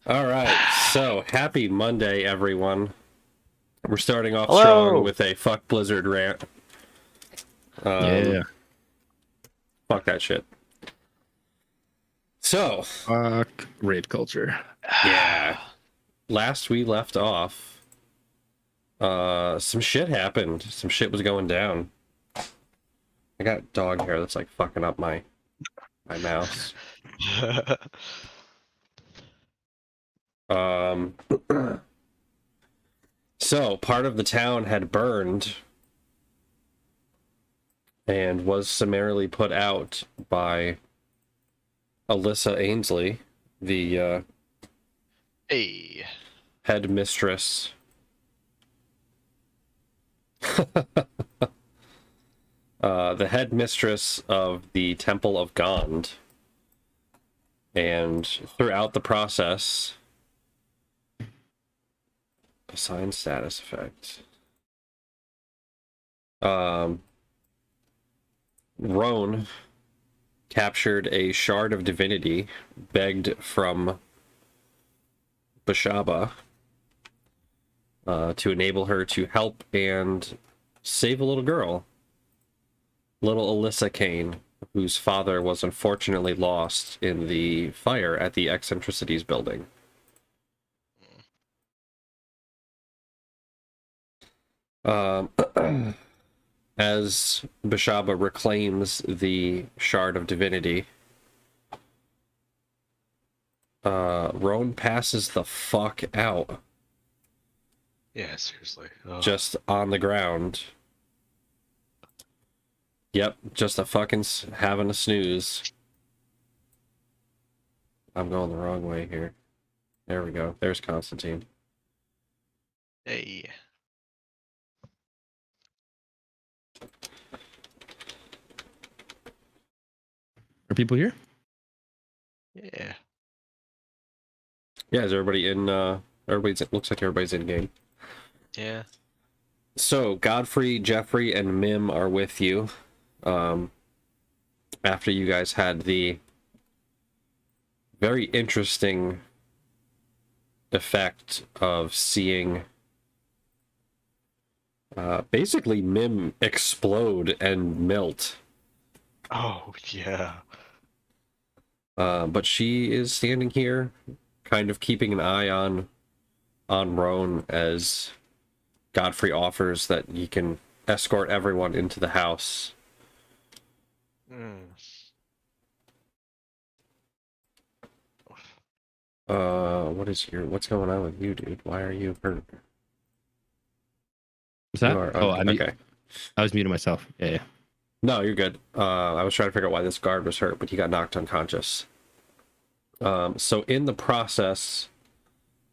All right, so happy Monday, everyone. We're starting off strong Hello. with a fuck Blizzard rant. Yeah. Fuck that shit. So, Fuck raid culture. yeah, last we left off, some shit happened. Some shit was going down. I got dog hair that's like fucking up my mouse. Um, so part of the town had burned and was summarily put out by Alyssa Ainsley, the Hey. headmistress. The headmistress of the Temple of Gond. And throughout the process, assign status effect. Roan captured a shard of divinity begged from Bashaba to enable her to help and save a little girl, little Alyssa Kane, whose father was unfortunately lost in the fire at the Eccentricities building. As Bashaba reclaims the shard of divinity, Roan passes the fuck out. Yeah, seriously. Ugh. Just on the ground. Yep, just a fucking having a snooze. I'm going the wrong way here. There we go. There's Constantine. Hey. Are people here? Yeah. Yeah, is everybody in? Looks like everybody's in game. Yeah. So Godfrey, Jeffrey, and Mim are with you. After you guys had the very interesting effect of seeing basically Mim explode and melt. Oh, yeah. But she is standing here, kind of keeping an eye on Roan as Godfrey offers that he can escort everyone into the house. Mm. What's going on with you, dude? Why are you hurt? What's that? You are Oh, okay. I was muting myself. Yeah. No, you're good. I was trying to figure out why this guard was hurt, but he got knocked unconscious. So in the process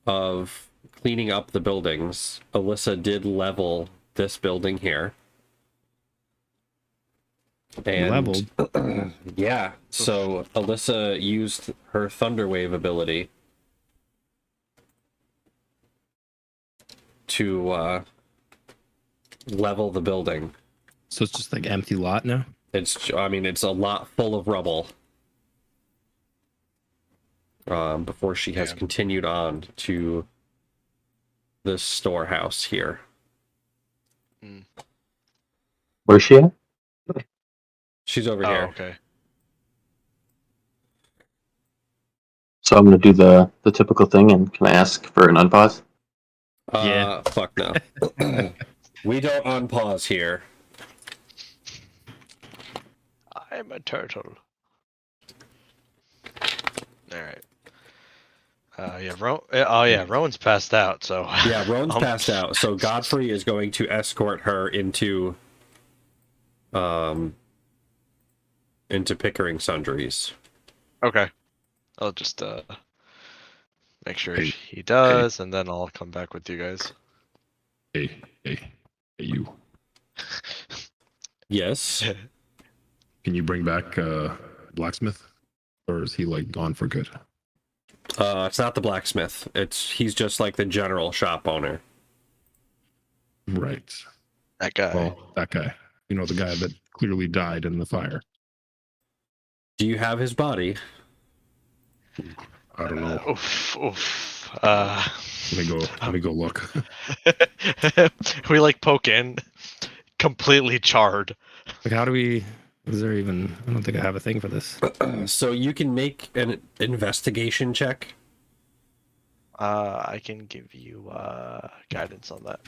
of cleaning up the buildings, Alyssa did level this building here. And Leveled. yeah, so Alyssa used her Thunderwave ability to level the building. So it's just like empty lot now? It's a lot full of rubble. Before she has continued on to this storehouse here. Mm. Where's she at? She's over Oh, here. okay. So I'm gonna do the typical thing, and can I ask for an unpause? Yeah. Fuck no. We don't unpause here. I'm a turtle. Alright. Yeah, Rowan's passed out, so... Yeah, Roan's passed out, so Godfrey is going to escort her into Pickering Sundries. Okay. I'll just, make sure he does, and then I'll come back with you guys. Hey, you. Yes. Can you bring back blacksmith? Or is he like gone for good? It's not the blacksmith. He's just like the general shop owner. Right. That guy. Well, that guy. You know, the guy that clearly died in the fire. Do you have his body? I don't know. Oof, oof. Let me go look. We like poke in, completely charred. Like, how do we? Is there even? I don't think I have a thing for this. So you can make an investigation check. I can give you guidance on that.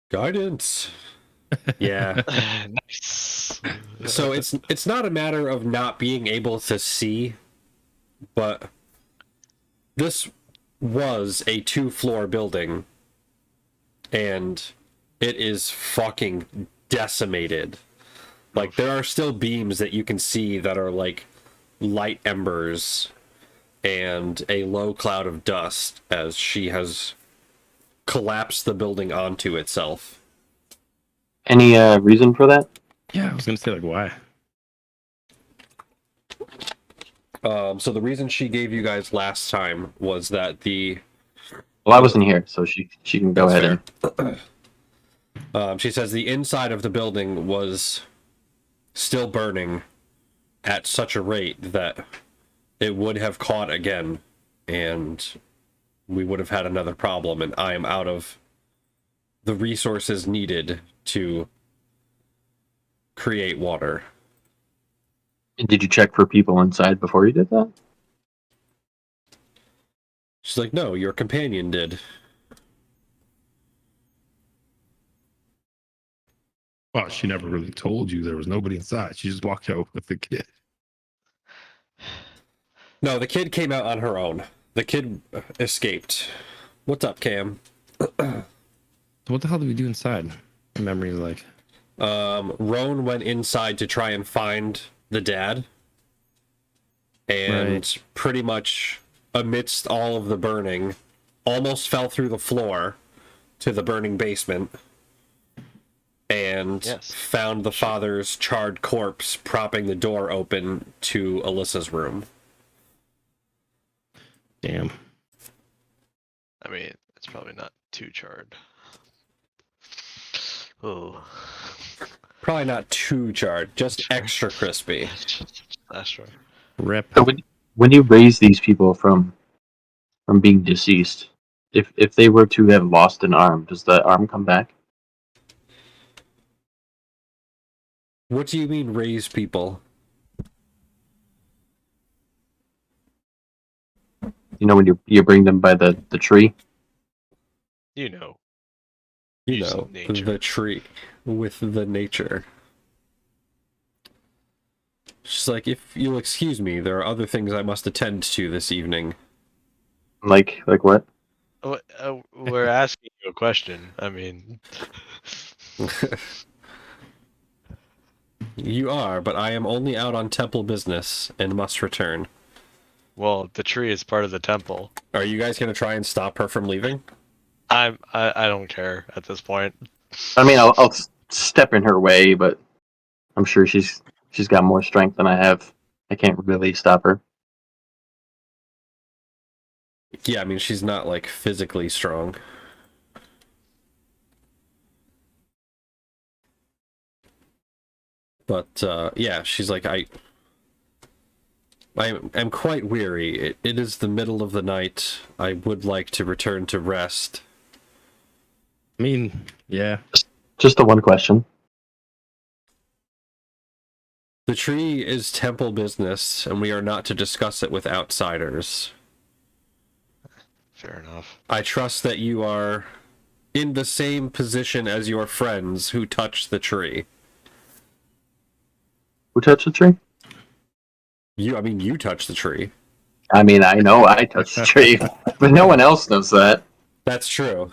Guidance. Yeah. Nice. So it's not a matter of not being able to see, but this was a 2-floor building and it is fucking decimated. Like, there are still beams that you can see that are like light embers and a low cloud of dust as she has collapsed the building onto itself. Any reason for that? Yeah, I was gonna say like why. So the reason she gave you guys last time was that Well, I wasn't here, so she can go ahead and. she says the inside of the building was still burning at such a rate that it would have caught again, and we would have had another problem, and I am out of the resources needed to create water. Did you check for people inside before you did that? She's like, no, your companion did. Well, she never really told you there was nobody inside. She just walked out with the kid. No, the kid came out on her own. The kid escaped. What's up, Cam? So what the hell did we do inside? My memory is like. Roan went inside to try and find the dad. And Right. pretty much amidst all of the burning, almost fell through the floor to the burning basement. And Yes. found the father's charred corpse propping the door open to Alyssa's room. Damn. I mean, it's probably not too charred. Oh, Probably not too charred, just extra crispy. that's right. Rip. So when you raise these people from being deceased, if they were to have lost an arm, does the arm come back? What do you mean raise people? You know, when you bring them by the tree. You know. You Use know, of nature. the tree with the nature. She's like, if you'll excuse me, there are other things I must attend to this evening. Like what? We're asking you a question. I mean, You are, but I am only out on temple business and must return. well, the tree is part of the temple. Are you guys going to try and stop her from leaving? I don't care at this point. I mean, I'll step in her way, but I'm sure she's got more strength than I have. I can't really stop her. Yeah, I mean, she's not, like, physically strong. But, yeah, she's like, I'm quite weary. It is the middle of the night. I would like to return to rest. I mean, yeah. Just the one question. The tree is temple business, and we are not to discuss it with outsiders. Fair enough. I trust that you are in the same position as your friends who touched the tree. Who touched the tree? You touched the tree. I mean, I know I touched the tree, but no one else knows that. That's true.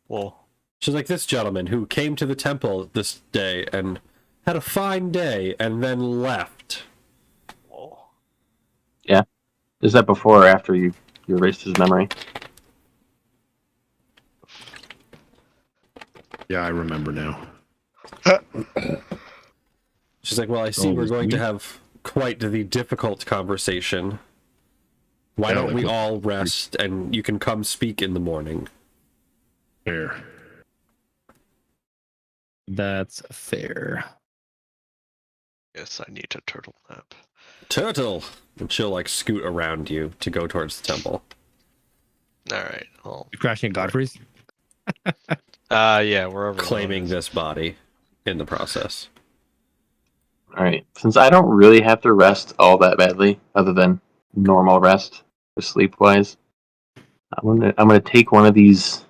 Well, She's like, this gentleman who came to the temple this day and had a fine day and then left. well, Is that before or after you erased his memory? Yeah, I remember now. She's like, well, I see Oh, we're was going to we? have quite the difficult conversation. Why Yeah, don't like we what- all rest and you can come speak in the morning? Fair. That's fair. Yes, I need a turtle nap. Turtle! And she'll like scoot around you to go towards the temple. Alright, well. You crashing at Godfrey's? Yeah, wherever. Claiming one is. this body in the process. All right. Since I don't really have to rest all that badly, other than normal rest, sleep wise, I'm gonna take one of these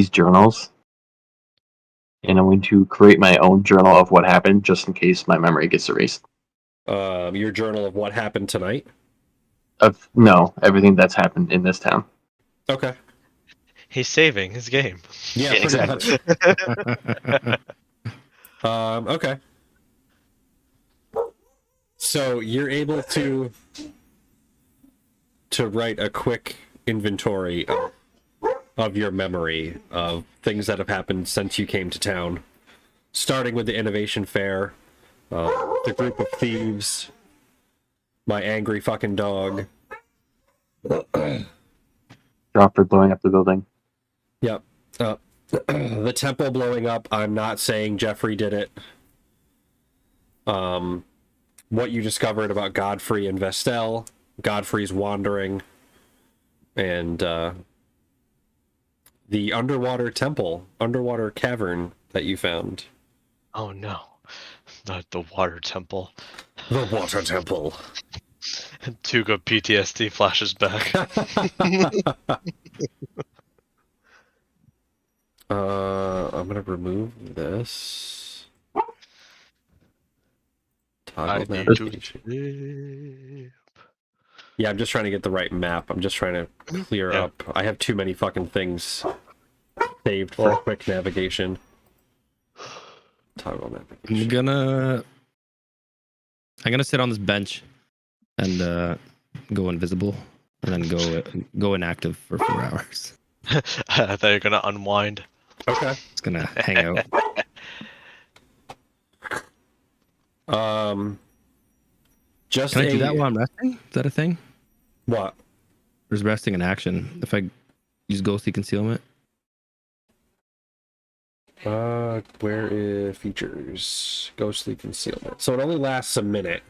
journals, and I'm going to create my own journal of what happened, just in case my memory gets erased. Your journal of what happened tonight? Of no, everything that's happened in this town. Okay. He's saving his game. Yeah, Yeah, pretty exactly. much. Okay. So you're able to write a quick inventory of your memory of things that have happened since you came to town, starting with the innovation fair, the group of thieves, my angry fucking dog. Dropper blowing up the building. Yep. The temple blowing up. I'm not saying Jeffrey did it. What you discovered about Godfrey and Vestel, Godfrey's wandering, and the underwater temple, underwater cavern that you found. Oh no. Not the water temple. The water temple. Tuga PTSD flashes back. I'm gonna remove this. I Toggle need navigation. to Yeah, I'm just trying to get the right map. I'm just trying to clear Yeah. up. I have too many fucking things saved for quick navigation. Toggle navigation. I'm gonna sit on this bench and go invisible and then go inactive for 4 hours. I thought you were gonna unwind. Okay. It's gonna hang out. Just Can I a do that while I'm resting? Is that a thing? what? There's resting in action. If I use ghostly concealment. Where is features? Ghostly concealment. So it only lasts a minute.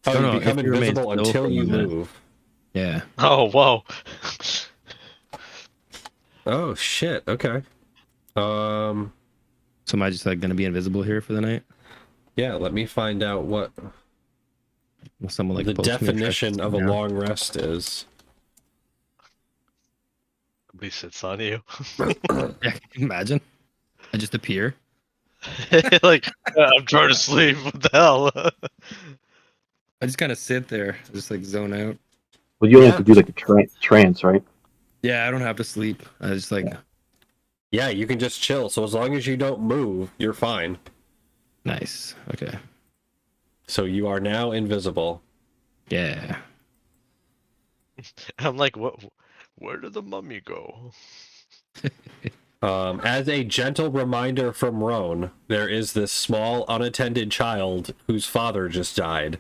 Oh, No, you no, become if you remain invisible still until for you 1 minute. move. Yeah. Oh whoa. Oh shit. Okay. So am I just like gonna be invisible here for the night? Yeah. Let me find out what Will someone like the post me or try to definition sit of a down? long rest is. At least it's on you. Yeah, can you imagine? I just appear. Like I'm trying to sleep. What the hell? I just kind of sit there, just like zone out. Well, you only Yeah. have to do like a trance, right? Yeah, I don't have to sleep. I just like Yeah, you can just chill. So as long as you don't move, you're fine. nice. Okay. So you are now invisible. Yeah. I'm like, what? Where did the mummy go? As a gentle reminder from Roan, there is this small unattended child whose father just died,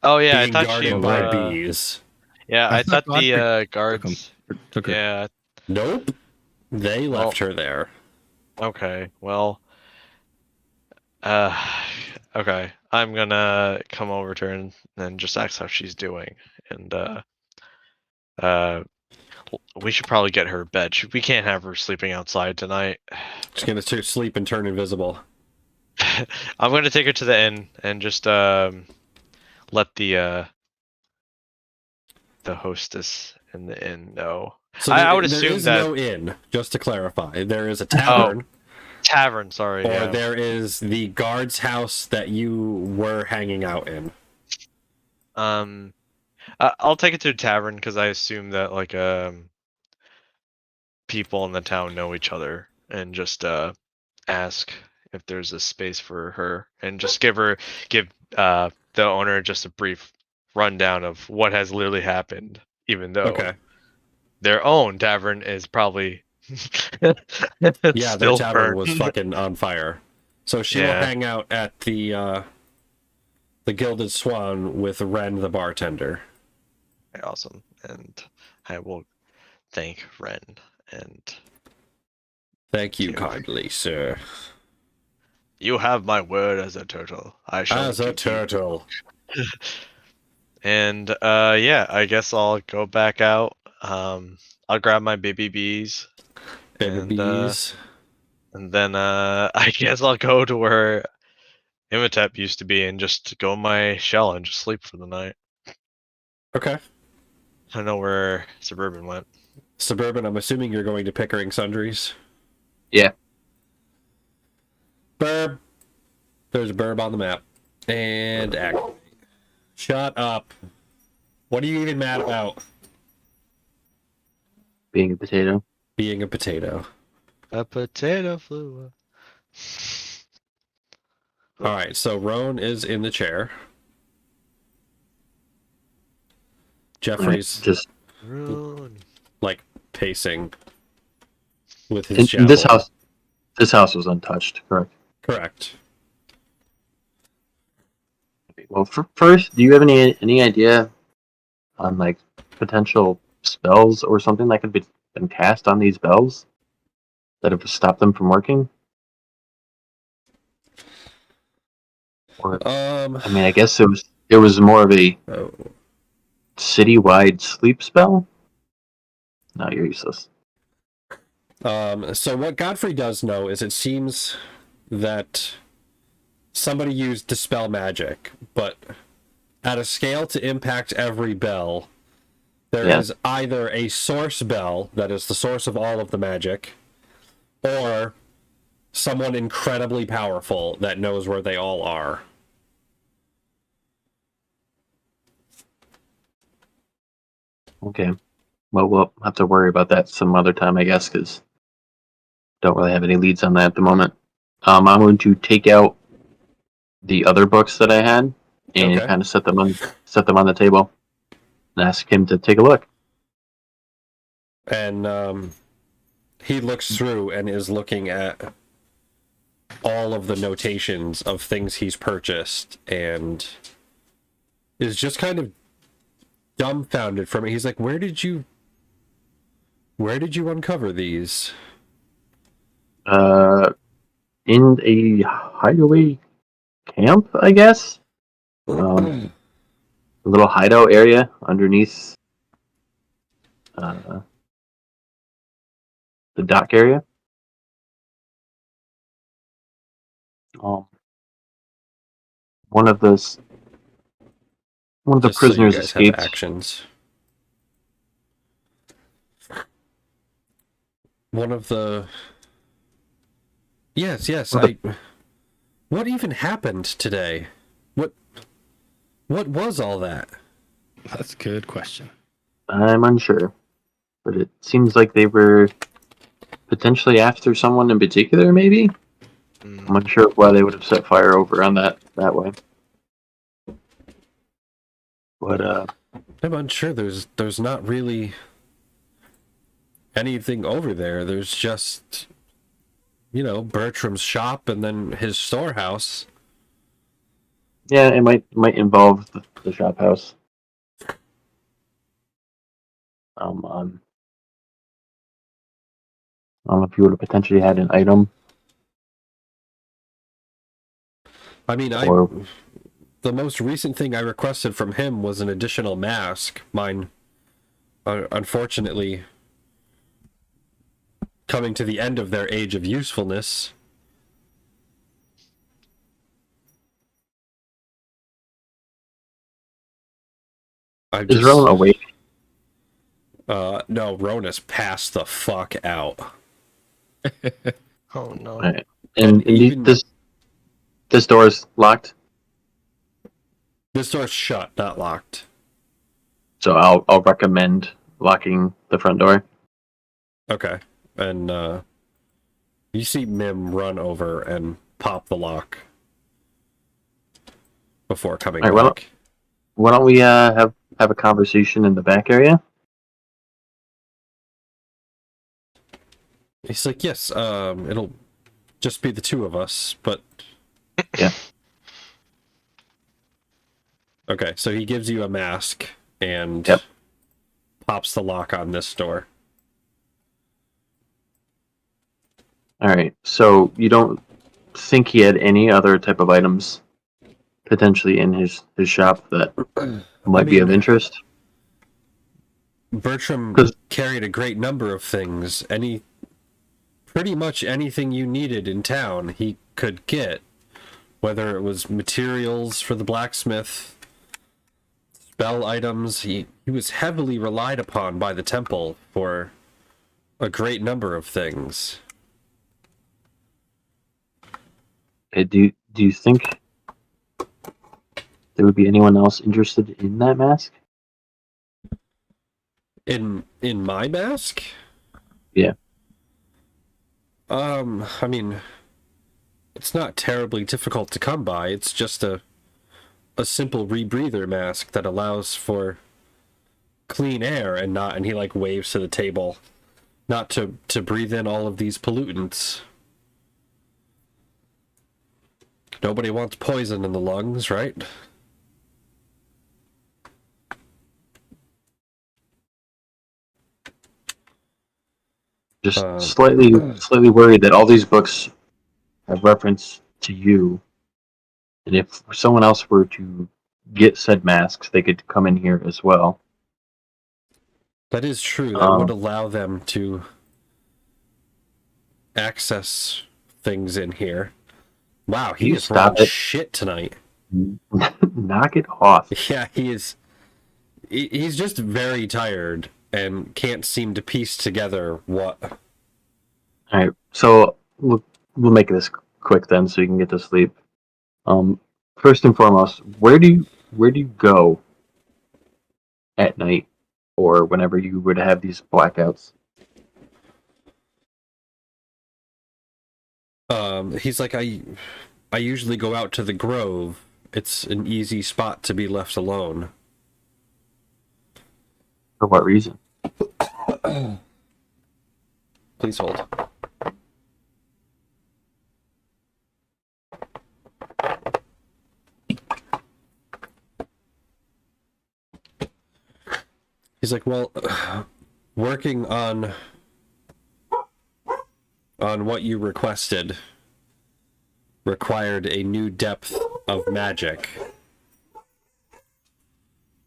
Oh yeah, I being thought guarded you. by bees. Yeah, I thought the Godfrey guards. took her. Yeah. Nope. They Well, left her there. okay. Well. Uh. Okay. I'm gonna come over to her and just ask how she's doing, and uh, we should probably get her bed. We can't have her sleeping outside tonight. She's gonna sleep and turn invisible. I'm gonna take her to the inn and just let the hostess in the inn know. So I would there assume is that no inn, just to clarify. There is a tavern, tavern. Sorry. or Yeah. there is the guard's house that you were hanging out in. I'll take it to a tavern because I assume that like people in the town know each other and just ask if there's a space for her and just give the owner just a brief rundown of what has literally happened, even though Okay. their own tavern is probably Yeah, their still tavern burned. was fucking on fire. So she will Yeah. hang out at the Gilded Swan with Ren the bartender. Awesome, and I will thank Ren and Thank you kindly, sir. You have my word as a turtle. I shall As a keep you. turtle. And yeah, I guess I'll go back out. I'll grab my baby bees. Baby bees. And then I guess I'll go to where Imhotep used to be and just go in my shell and just sleep for the night. Okay. I don't know where Suburban went. Suburban, I'm assuming you're going to Pickering Sundries. Yeah. Burb. There's a burb on the map. And act. Shut up. What are you even mad about? Being a potato. Being a potato. A potato flew. Alright, so Roan is in the chair. Jeffrey's Just Run. like pacing with his in javelin. this house was untouched, correct? Correct. Well, first, do you have any idea on like potential spells or something that could be been cast on these bells that have stopped them from working? Or I mean, I guess it was more of a oh, citywide sleep spell. No, you're useless. so what Godfrey does know is it seems that somebody used Dispel Magic, but at a scale to impact every bell, there is either a source bell that is the source of all of the magic, or someone incredibly powerful that knows where they all are. Okay. Well, we'll have to worry about that some other time, I guess, because don't really have any leads on that at the moment. I'm going to take out the other books that I had and Okay. kind of set them on the table and ask him to take a look. And he looks through and is looking at all of the notations of things he's purchased and is just kind of dumbfounded from it. He's like, where did you uncover these? In a hideaway camp, I guess. A little hideout area underneath the dock area. One of the Just so you prisoners guys escaped. have actions. One of the... Yes, What even happened today? What was all that? That's a good question. I'm unsure, but it seems like they were potentially after someone in particular. Maybe I'm unsure why they would have set fire over on that way. But I'm unsure. There's not really anything over there. There's just, Bertram's shop and then his storehouse. yeah, it might involve the shop house. I don't know if you would have potentially had an item. I mean, Or the most recent thing I requested from him was an additional mask. Mine, unfortunately, coming to the end of their age of usefulness. is Rowan awake? No, Rona's passed the fuck out. Oh no. Right. And And even- this door is locked, This door's shut, not locked. so I'll recommend locking the front door. Okay. And you see Mim run over and pop the lock before coming All right, back. Why don't we have a conversation in the back area? He's like, yes, it'll just be the two of us, but... Yeah. Okay, so he gives you a mask and Yep. pops the lock on this door. All right. So you don't think he had any other type of items potentially in his shop that might be of interest? Bertram 'Cause- carried a great number of things. Pretty much anything you needed in town, he could get. Whether it was materials for the blacksmith, spell items, he was heavily relied upon by the temple for a great number of things. Do you think there would be anyone else interested in that mask? In my mask? Yeah. I mean, it's not terribly difficult to come by. It's just a simple rebreather mask that allows for clean air and he like waves to the table, not to breathe in all of these pollutants. Nobody wants poison in the lungs, right? Just Um, slightly worried that all these books have reference to you, and if someone else were to get said masks, they could come in here as well. That is true. That would Um, allow them to access things in here. Wow, he You is stop rolling it. shit tonight. Knock it off. Yeah, he is. He's just very tired and can't seem to piece together what. All right, so we'll make this quick then, so you can get to sleep. First and foremost, where do you go at night, or whenever you would have these blackouts? He's like, I usually go out to the Grove. It's an easy spot to be left alone. For what reason? Please hold. He's like, well, working on what you requested required a new depth of magic.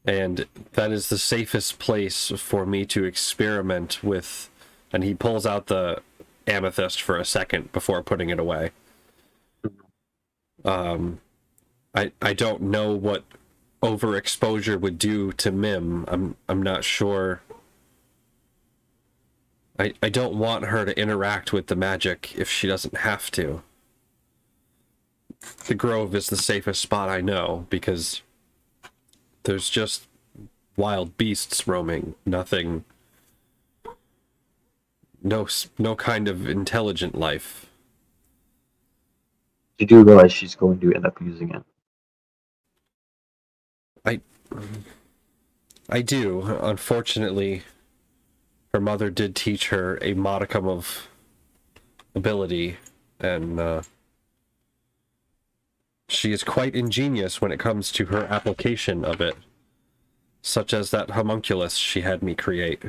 And that is the safest place for me to experiment with. And he pulls out the amethyst for a second before putting it away. I don't know what overexposure would do to Mim. I'm not sure. I don't want her to interact with the magic if she doesn't have to. The Grove is the safest spot I know because there's just wild beasts roaming. Nothing. No kind of intelligent life. You do realize she's going to end up using it. I do. Unfortunately, her mother did teach her a modicum of ability, and she is quite ingenious when it comes to her application of it, such as that homunculus she had me create.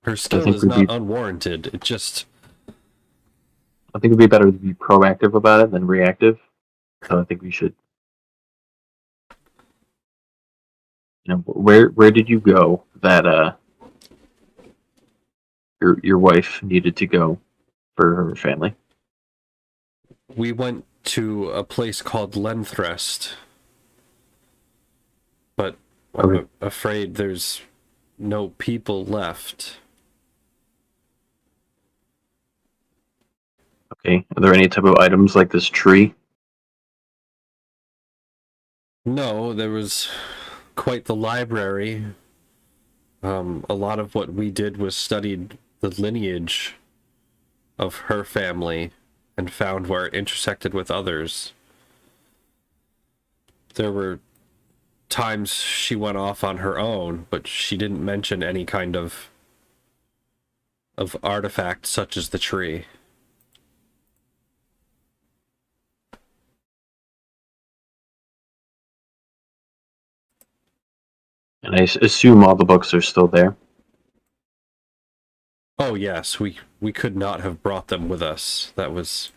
Her skill is not unwarranted. It just... I think it'd be better to be proactive about it than reactive. So I think we should. Where did you go that your wife needed to go for her family? We went to a place called Lenthrest, but I'm afraid there's no people left. Okay. Are there any type of items like this tree? No, there was quite the library. A lot of what we did was studied the lineage of her family and found where it intersected with others. There were times she went off on her own, but she didn't mention any kind of artifact such as the tree. And I assume all the books are still there. Oh yes, we could not have brought them with us. That was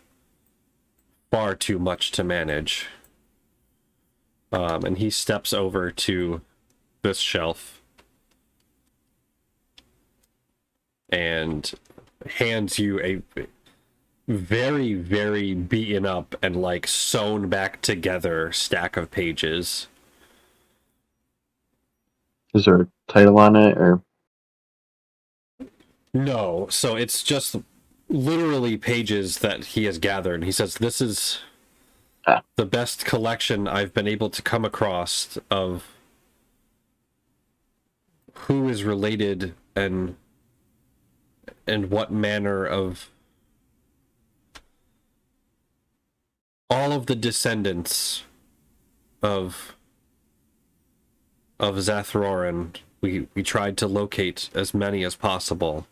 far too much to manage. And he steps over to this shelf and hands you a very, very beaten up and like sewn back together stack of pages. Is there a title on it, or No, so it's just literally pages that he has gathered. He says, "This is the best collection I've been able to come across of who is related and what manner of all of the descendants of Zathroran. We tried to locate as many as possible.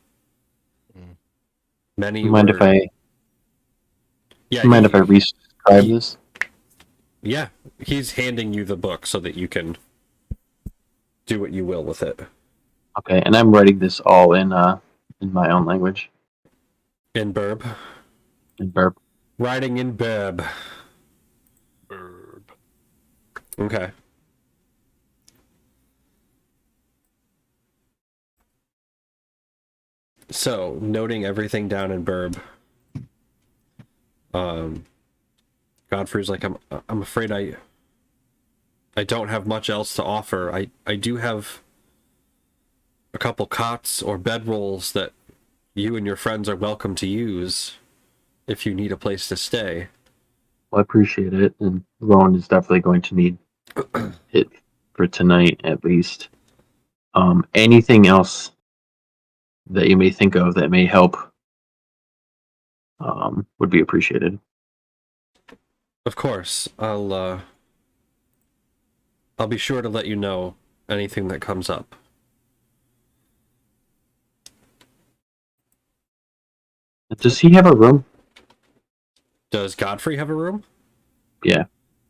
Many mind were, if I yeah, mind if I rescribe he- this? yeah, he's handing you the book so that you can do what you will with it. Okay, and I'm writing this all in my own language, In Burb. in Burp. Writing in Burb. Burb. Okay. So, noting everything down in Burb, Godfrey's like, I'm afraid I don't have much else to offer. I do have a couple cots or bedrolls that you and your friends are welcome to use if you need a place to stay. Well, I appreciate it, and Rowan is definitely going to need it for tonight at least. Anything else that you may think of that may help would be appreciated. Of course, I'll be sure to let you know anything that comes up. Does he have a room? Does Godfrey have a room? Yeah.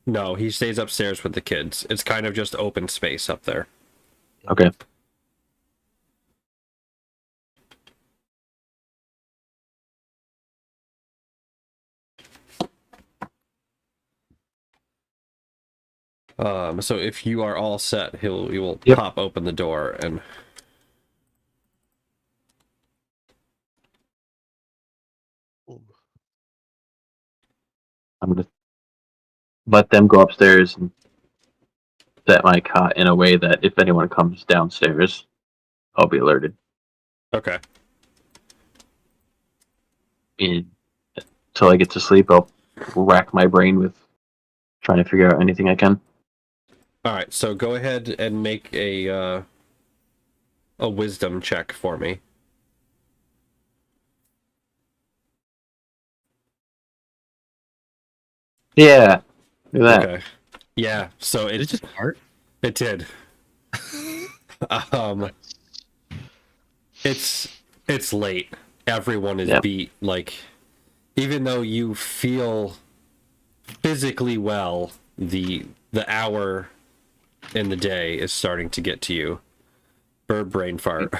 No, he stays upstairs with the kids. It's kind of just open space up there. Okay. So if you are all set, he will Yep. pop open the door and I'm gonna let them go upstairs and set my cot in a way that if anyone comes downstairs, I'll be alerted. okay. Until I get to sleep, I'll rack my brain with trying to figure out anything I can. All right, so go ahead and make a wisdom check for me. Yeah, look at that. Okay. Yeah, so Did it just fart? it did. It's late. Everyone is Yep. beat. Like, even though you feel physically well, the hour in the day is starting to get to you. Bird brain fart.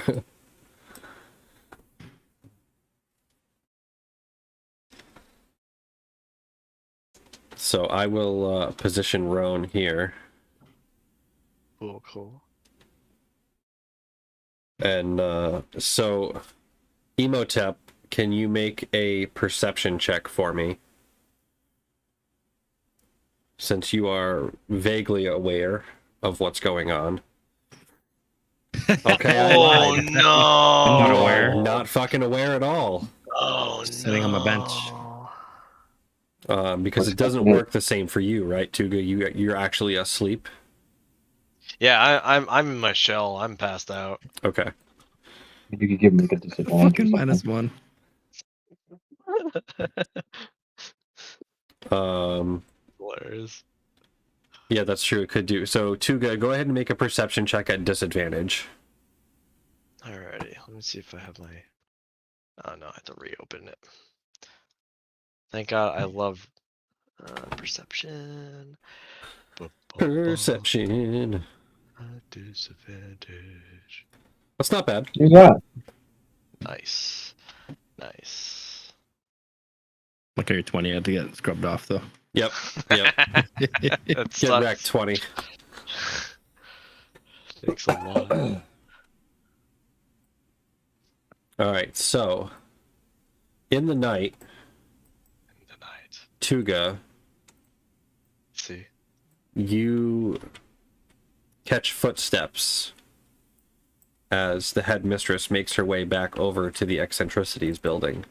So I will position Roan here. Cool. And so, Emotep, can you make a perception check for me? Since you are vaguely aware of what's going on. Okay, I Oh lied. no! Not aware. Not fucking aware at all. Oh Just sitting on my bench. Because it doesn't work the same for you, right, Tuga? You're actually asleep. Yeah, I'm in my shell. I'm passed out. Okay. You could give me a disadvantage. or Fucking something. -1. Hilarious. Yeah, that's true. It could do. So, Tuga, go ahead and make a perception check at disadvantage. Alrighty, let me see if I have my. Oh no, I have to reopen it. Thank God, I love perception. Perception. Disadvantage. That's not bad. Yeah. Nice. Nice. Look at your 20. I had to get scrubbed off though. Yep. Yep. That Get sucks. wrecked 20. Thanks a lot. All right. So in the night, In the night. Tuga, See. you catch footsteps as the headmistress makes her way back over to the eccentricities building.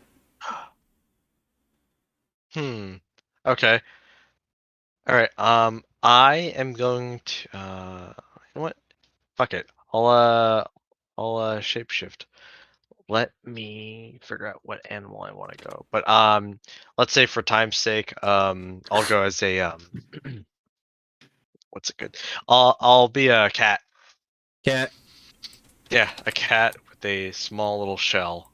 Okay. All right. I am going to. You know what? Fuck it. I'll shapeshift. Let me figure out what animal I want to go. But let's say for time's sake, I'll go as a what's it good? I'll be a cat. Cat. Yeah, a cat with a small little shell.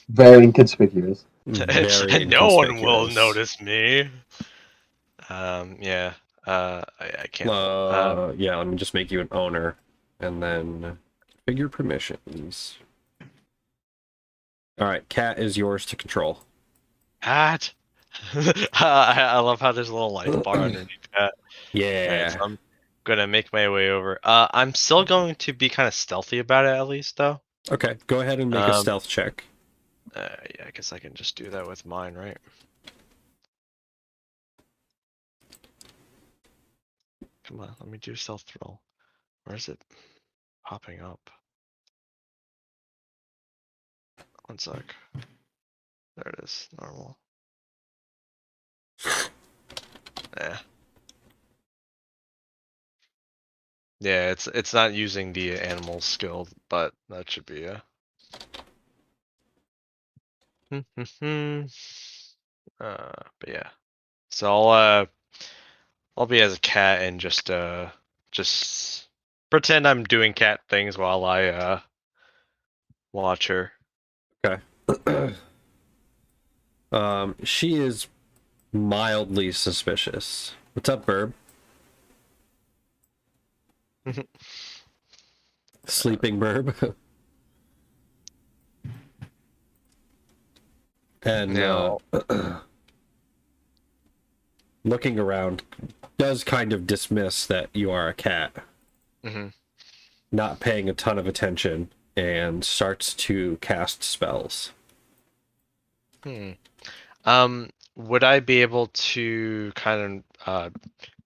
Very inconspicuous. Very No one will inconspicuous. notice me. Yeah. I can't. Yeah, let me just make you an owner and then configure permissions. All right, cat is yours to control. Cat. I love how there's a little life bar underneath that. Yeah. Alright, so I'm gonna make my way over. I'm still going to be kind of stealthy about it, at least, though. Okay, go ahead and make a Um, stealth check. Yeah, I guess I can just do that with mine, right? Come on, let me do stealth roll. Where is it popping up? One sec. There it is, normal. Yeah. Yeah, it's not using the animal skill, but that should be a. But yeah. So I'll be as a cat and just pretend I'm doing cat things while I watch her. Okay. She is mildly suspicious. What's up, Burb? Sleeping Burb. And Now, looking around, does kind of dismiss that you are a cat, mhm. not paying a ton of attention, and starts to cast spells. Would I be able to kind of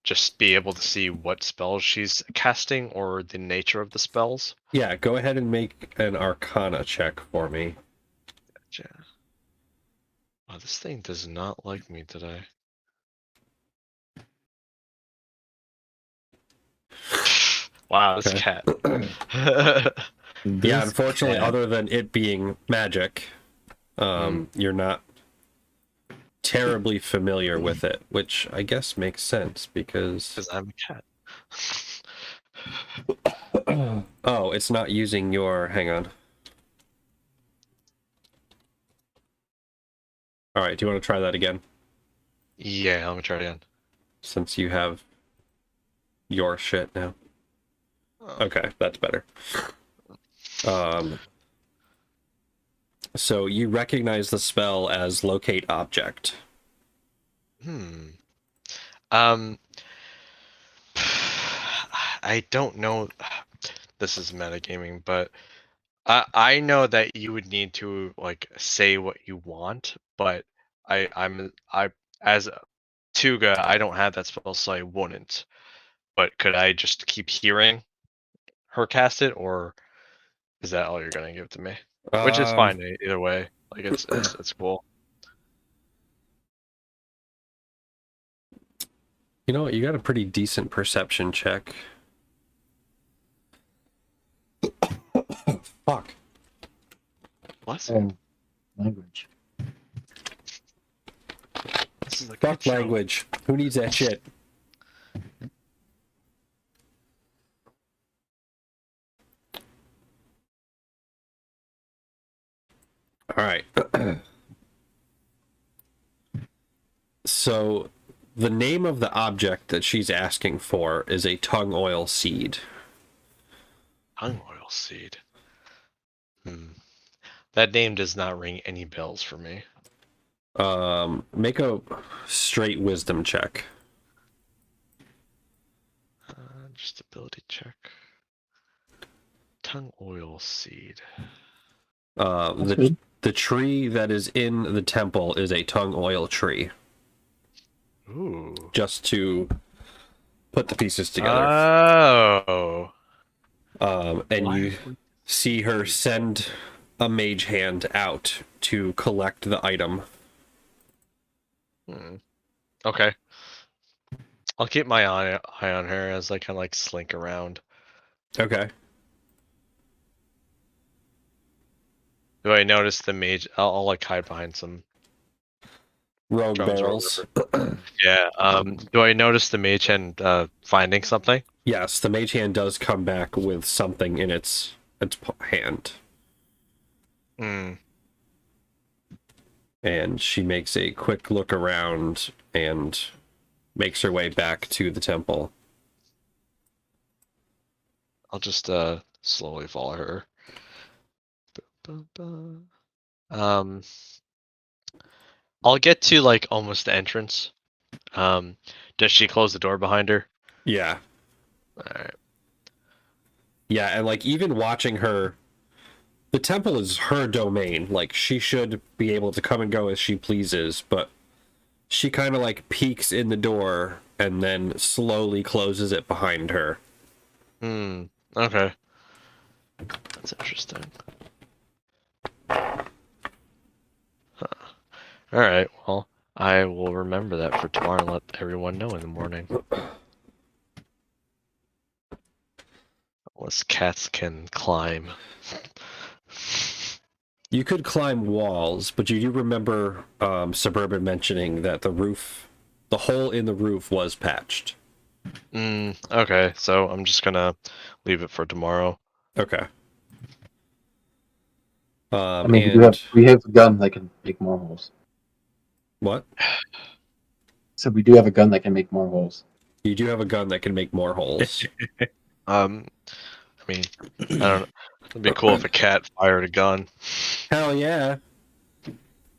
just be able to see what spells she's casting or the nature of the spells? Yeah, go ahead and make an Arcana check for me. Gotcha. Oh, this thing does not like me today. Wow, this Okay. cat. Yeah, unfortunately, cat. other than it being magic, you're not terribly familiar with it, which I guess makes sense because... Because I'm a cat. Oh, it's not using your... Hang on. Alright, do you want to try that again? Yeah, let me try it again. Since you have your shit now. Oh. Okay, that's better. So you recognize the spell as locate object. I don't know. This is metagaming, but I know that you would need to like say what you want, but I as a Tuga, I don't have that spell, so I wouldn't. But could I just keep hearing her cast it, or is that all you're gonna give to me? Which is fine either way. Like it's cool. You know what? You got a pretty decent perception check. Fuck. What? Language. This is a Fuck good show. language. Who needs that shit? All right. So the name of the object that she's asking for is a tongue oil seed. Tongue oil seed. That name does not ring any bells for me. Make a straight wisdom check. Just ability check. Tongue oil seed. That's The good. the tree that is in the temple is a tongue oil tree. Ooh. Just to put the pieces together. Oh. And Why you would- see her send a mage hand out to collect the item. Okay. I'll keep my eye on her as I kind of like slink around. Okay. Do I notice the mage? I'll like hide behind some Rogue drums or barrels. whatever. Yeah. Do I notice the mage hand finding something? Yes, the mage hand does come back with something in its hand. Hmm. And she makes a quick look around and makes her way back to the temple. I'll just slowly follow her. Um, I'll get to like almost the entrance. Does she close the door behind her? Yeah. All right. Yeah, and like even watching her, the temple is her domain. Like she should be able to come and go as she pleases, but she kind of like peeks in the door and then slowly closes it behind her. Hmm. Okay. That's interesting. All right. Well, I will remember that for tomorrow and let everyone know in the morning. Unless cats can climb. You could climb walls, but you do remember Suburban mentioning that the hole in the roof was patched. Okay, so I'm just gonna leave it for tomorrow. Okay. I mean, And we have a gun that can make more holes. what? So we do have a gun that can make more holes. You do have a gun that can make more holes. I mean, I don't know. It'd be cool if a cat fired a gun. Hell yeah.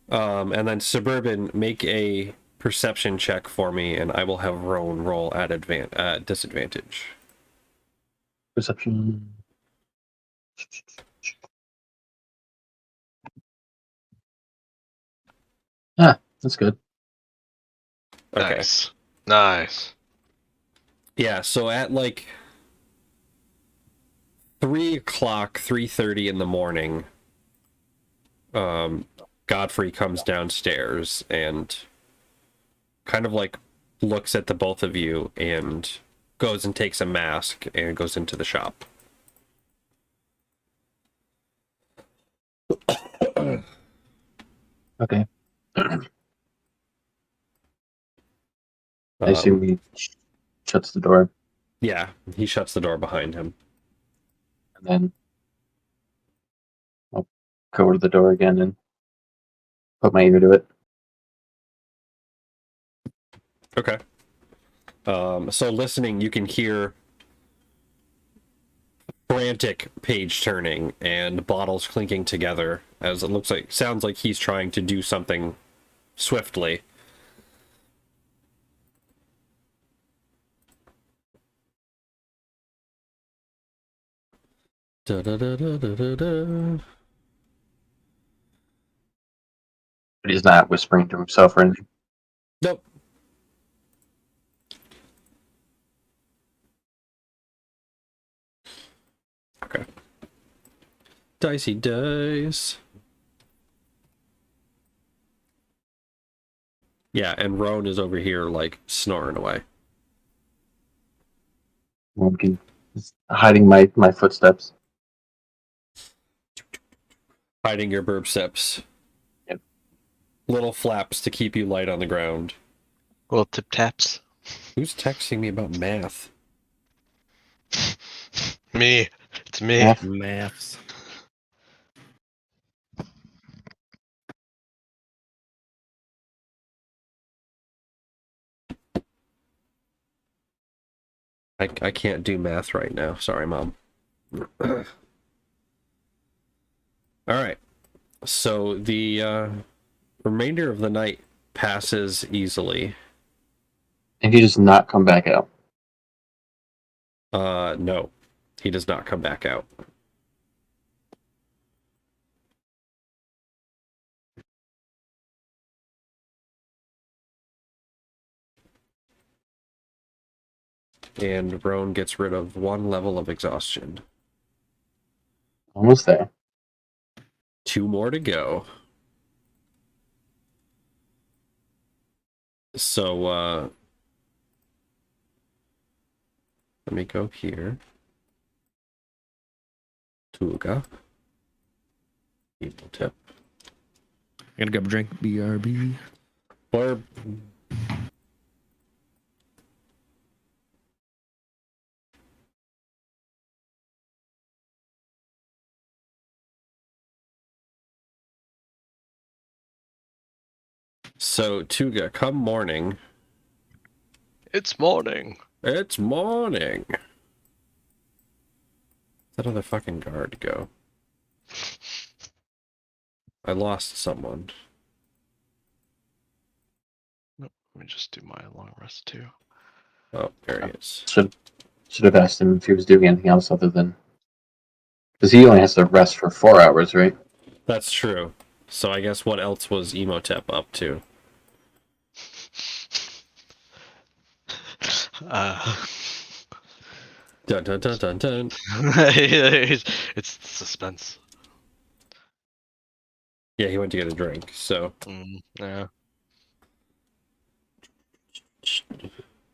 And then Suburban, make a perception check for me, and I will have Roan roll at disadvantage. Perception. Ah, that's good. Okay. Nice. Nice. Yeah, so at like 3:00, 3:30 in the morning, Godfrey comes downstairs and kind of like looks at the both of you and goes and takes a mask and goes into the shop. Okay. I assume he shuts the door Yeah, he shuts the door behind him. and then I'll go to the door again and put my ear to it. Okay. So listening, you can hear frantic page turning and bottles clinking together as it sounds like he's trying to do something swiftly. Da, da, da, da, da, da, da. But he's not whispering to himself or anything. Nope. Okay. Dicey dice. Yeah, and Roan is over here, like, snoring away. He's hiding my footsteps. Hiding your burp steps. Yep. Little flaps to keep you light on the ground. Little tip taps. Who's texting me about math? Me. It's me. Yeah. Maths. I can't do math right now. Sorry, Mom. All right. So the remainder of the night passes easily. And he does not come back out. No, he does not come back out. And Roan gets rid of 1 level of exhaustion. Almost there. 2 more to go. So, let me go here. Tuga. Evil tip. I'm gonna grab a drink. BRB. Or so Tuga, come morning. It's morning. It's morning. That other fucking guard go. I lost someone. Let me just do my long rest too. Oh, there he is. Should have asked him if he was doing anything else other than, because he only has to rest for 4 hours, right? That's true. So I guess what else was Emotep up to? Dun dun dun dun dun. It's suspense. Yeah, he went to get a drink, so. Yeah.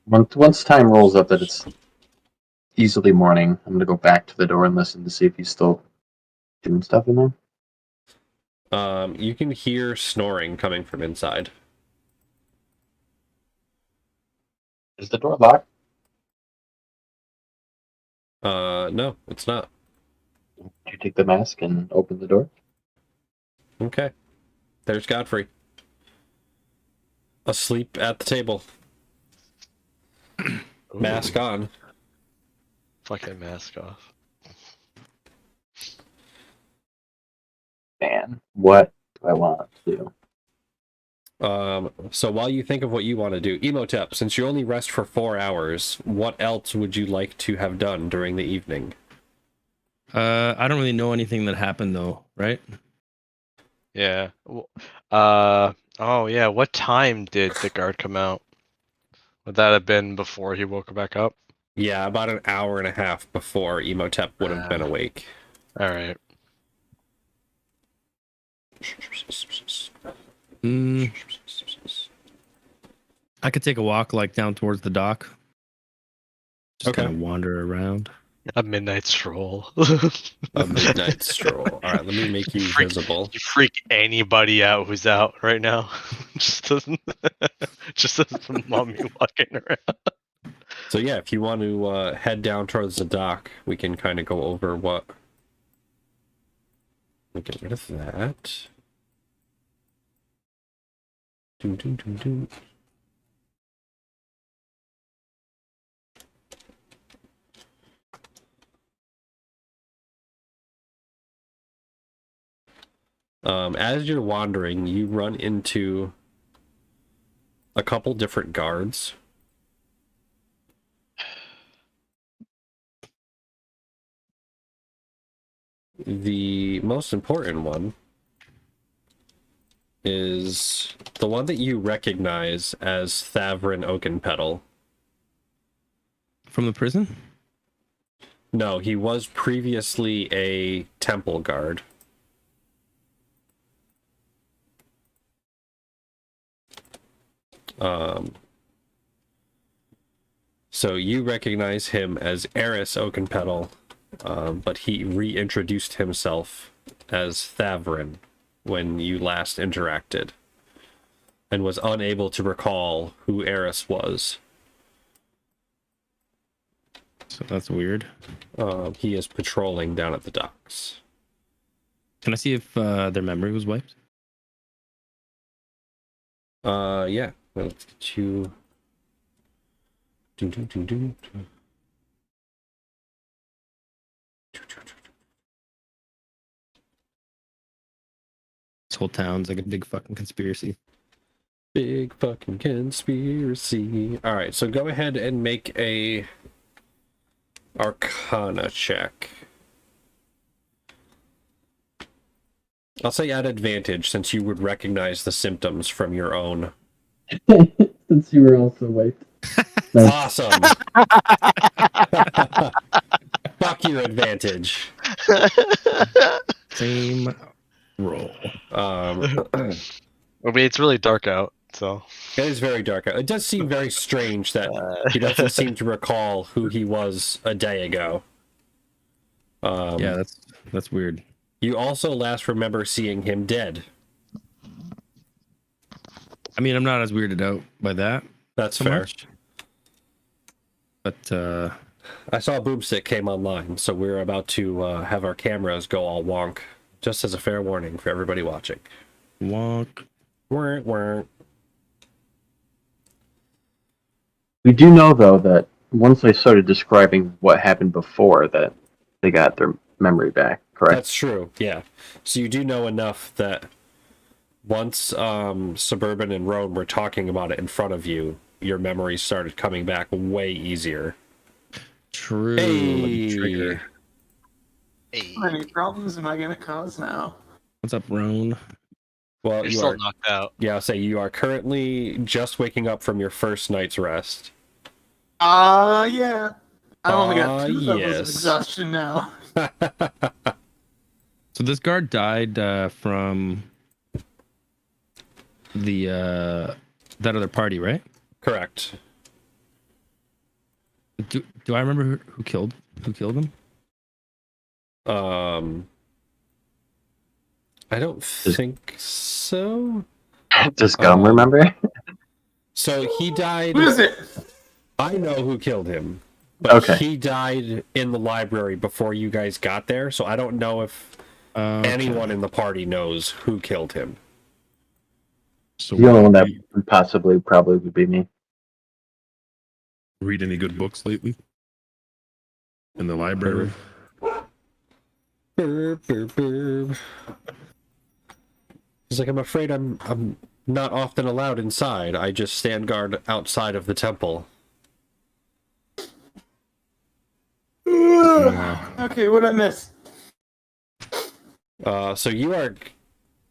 Once time rolls up that it's easily morning, I'm gonna go back to the door and listen to see if he's still doing stuff in there. You can hear snoring coming from inside. Is the door locked? No, it's not. Did you take the mask and open the door? Okay. There's Godfrey. Asleep at the table. Mask on. Fucking mask off. Man, what do I want to do? So while you think of what you want to do, Emotep, since you only rest for 4 hours, what else would you like to have done during the evening? I don't really know anything that happened though, right? Yeah. Oh yeah. What time did the guard come out? Would that have been before he woke back up? Yeah, about an hour and a half before Emotep would have been awake. All right. I could take a walk like down towards the dock. Just Okay. kind of wander around. A midnight stroll. A midnight stroll. All right, let me make you visible. You freak anybody out who's out right now. just doesn't. Just as a mummy walking around. So yeah, if you want to head down towards the dock, we can kind of go over what. Let me get rid of that. Doo, doo, doo, doo. As you're wandering, you run into a couple different guards. The most important one is the one that you recognize as Thavrin Oakenpetal. From the prison? No, he was previously a temple guard. So you recognize him as Eris Oakenpetal, but he reintroduced himself as Thavrin when you last interacted and was unable to recall who Eris was. So that's weird. He is patrolling down at the docks. Can I see if their memory was wiped? Yeah. Let's get you. whole town's like a big fucking conspiracy. Big fucking conspiracy. All right, so go ahead and make a Arcana check. I'll say at advantage since you would recognize the symptoms from your own. Since you were also wiped. Awesome. Fuck your advantage. Same roll. It I mean, it's really dark out, so. is very dark. It does seem very strange that he doesn't seem to recall who he was a day ago. Yeah, that's weird. You also last remember seeing him dead. I mean, I'm not as weirded out by that That's so fair. much. But I saw Boomstick came online, so we're about to have our cameras go all wonk. Just as a fair warning for everybody watching. wonk. Wonk. We do know, though, that once I started describing what happened before, that they got their memory back, correct? That's true, yeah. So you do know enough that once Suburban and Roan were talking about it in front of you, your memories started coming back way easier. True. Hey! Trigger. How many problems am I gonna cause now? What's up, Roan? Well, You're you still are, knocked out. yeah, I'll say you are currently just waking up from your first night's rest. Yeah. I only got 2 levels yes. of exhaustion now. So this guard died from the that other party, right? Correct. Do I remember who killed him? I don't think so. Does Gum remember? So he died. Who is it? I know who killed him, but Okay. he died in the library before you guys got there, so I don't know if Okay. anyone in the party knows who killed him. So The only one that possibly probably would be me. read any good books lately? In the library? Burp, burp, burp. He's like, I'm afraid I'm not often allowed inside. I just stand guard outside of the temple. Okay, what I miss? So you are,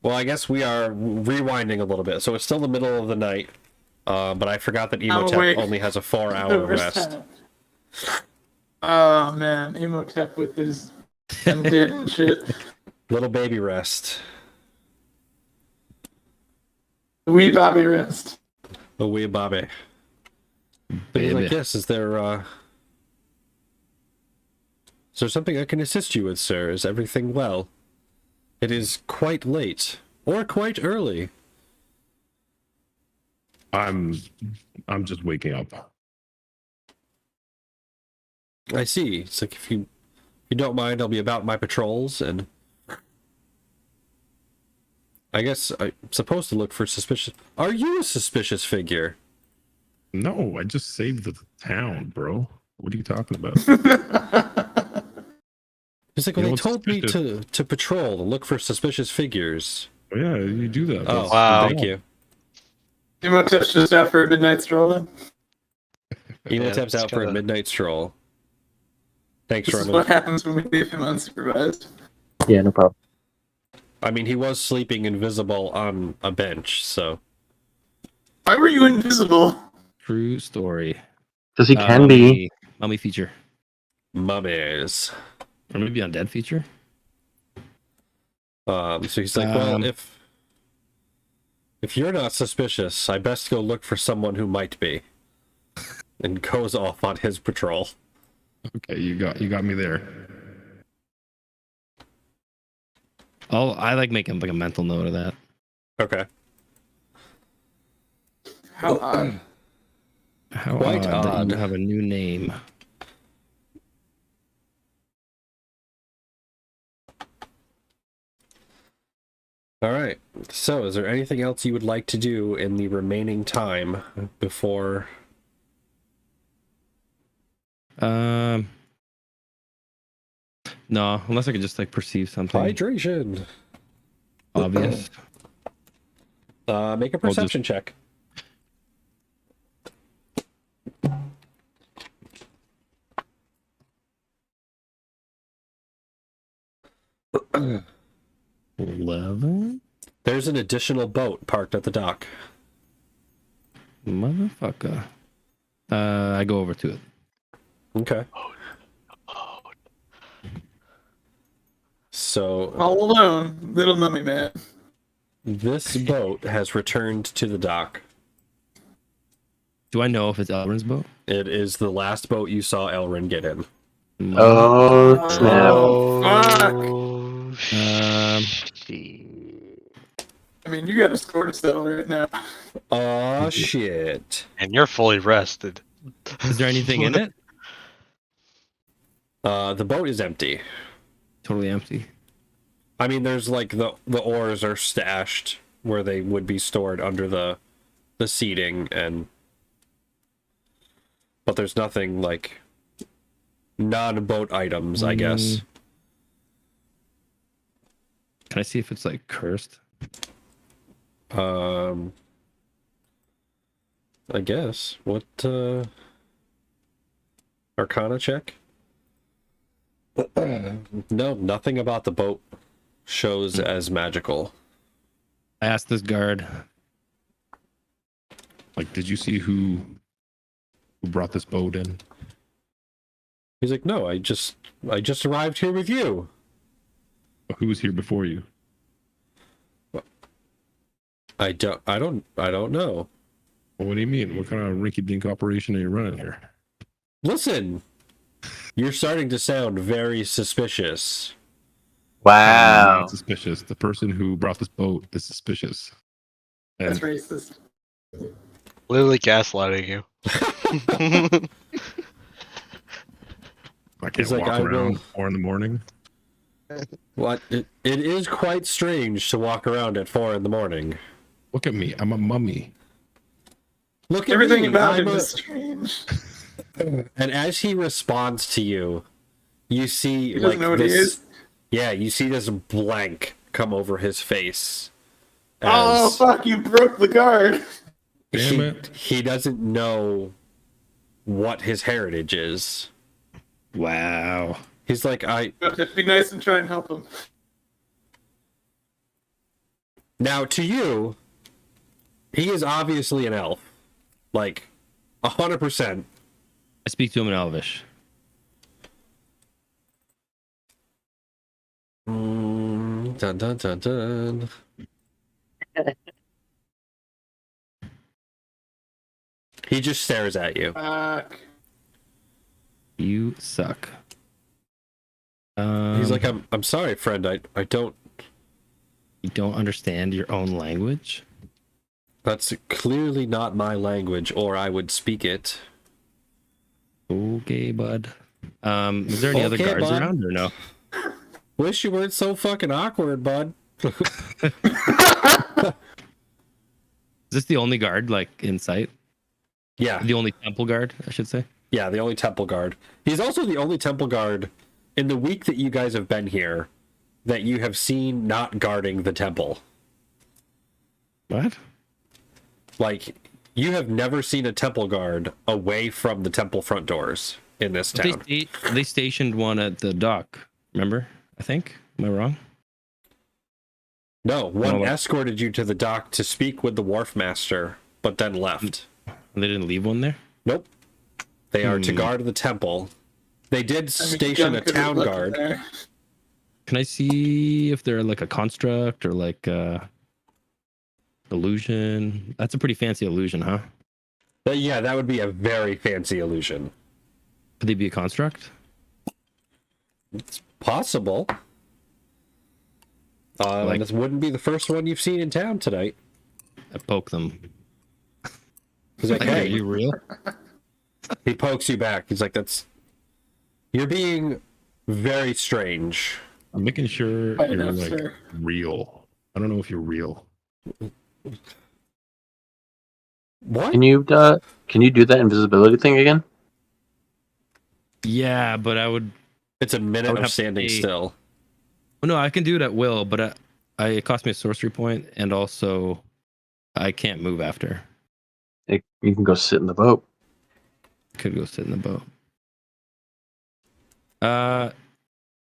well, I guess we are rewinding a little bit. So it's still the middle of the night, but I forgot that I'm Emotep awake. only has a 4-hour rest. Oh man, Emotep with his dead and shit. Little baby rest. Wee Bobby rest. A wee Bobby. But he's like, Baby. yes, is there something I can assist you with, sir? Is everything well? It is quite late. Or quite early. I'm just waking up. I see. It's like, if you don't mind, I'll be about my patrols, and I guess I'm supposed to look for suspicious... Are you a suspicious figure? No, I just saved the town, bro. What are you talking about? It's like, You well, know they what's told me suspicious? to patrol, to look for suspicious figures. Yeah, you do that. Oh, That's wow. thank you. Emotep's just out for a midnight stroll then. Emotep's it's out for a kinda- midnight stroll. Thanks, This is Roman. what happens when we leave him unsupervised. Yeah, no problem. I mean, he was sleeping invisible on a bench, so... Why were you invisible? True story. Because he can be. Mummy feature. Mummies. Or maybe undead feature. So he's like, well, Um, if you're not suspicious, I best go look for someone who might be. And goes off on his patrol. okay. You got me there. I like making like a mental note of that. Okay. How odd. How Quite odd that odd. you have a new name. All right. So, is there anything else you would like to do in the remaining time before... No, unless I could just like perceive something Hydration? obvious. Make a perception check. $11? There's an additional boat parked at the dock. Motherfucker. I go over to it. Okay. Oh, So All alone, little mummy man. this boat has returned to the dock. Do I know if it's Elrin's boat? It is the last boat you saw Elrin get in. Oh, snap. Oh, fuck. I mean, you got a score to settle right now. Oh shit. and you're fully rested. Is there anything in it? The boat is empty. Totally empty. I mean, there's like the oars are stashed where they would be stored under the seating, but there's nothing like non-boat items, I guess. Can I see if it's like cursed? I guess. What Arcana check? No, nothing about the boat shows as magical. I asked this guard. Like, did you see who brought this boat in? He's like, no, I just arrived here with you. Who was here before you? I don't know. Well, what do you mean? What kind of rinky-dink operation are you running here? Listen, you're starting to sound very suspicious. Wow. Not suspicious. The person who brought this boat is suspicious. That's And racist. Literally gaslighting you. I can't He's like, walk I around will- 4 in the morning. What? It is quite strange to walk around at 4 a.m. Look at me. I'm a mummy. Look at Everything me. about I'm him a- is strange. And as he responds to you, you see He doesn't like know what he this. is. Yeah, you see this blank come over his face. Oh, as fuck, you broke the guard. Damn it. He doesn't know what his heritage is. Wow. He's like, Be nice and try and help him. now to you, he is obviously an elf. Like, 100%. I speak to him in Elvish. Dun dun dun dun. He just stares at you. Fuck. You suck. He's like, I'm sorry, friend. I don't. You don't understand your own language? That's clearly not my language, or I would speak it. Okay, bud. Is there any other Okay, guards bud. around or no? Wish you weren't so fucking awkward, bud. Is this the only guard like in sight? Yeah, The only temple guard, I should say. yeah, the only temple guard. He's also the only temple guard in the week that you guys have been here that you have seen not guarding the temple. What? Like, you have never seen a temple guard away from the temple front doors in this But town. they stationed one at the dock. Remember? I think. Am I wrong? No, one No. escorted you to the dock to speak with the wharf master, but then left. They didn't leave one there. Nope. They are to Hmm. guard the temple. They did I mean, station Gun a could've town left him guard. there. Can I see if they're like a construct or like illusion? That's a pretty fancy illusion, huh? But yeah, that would be a very fancy illusion. Could they be a construct? It's possible. Like- This wouldn't be the first one you've seen in town tonight. I poke them. He's like, Like, are hey, you real? he pokes you back. He's like, you're being very strange. I'm making sure Fair you're enough, like sir. real. I don't know if you're real. What? Can you do that invisibility thing again? Yeah, but I would. It's a I minute would of have to standing pay- still. Oh, no, I can do it at will, but it cost me a sorcery point and also I can't move after. You can go sit in the boat. Could go sit in the boat.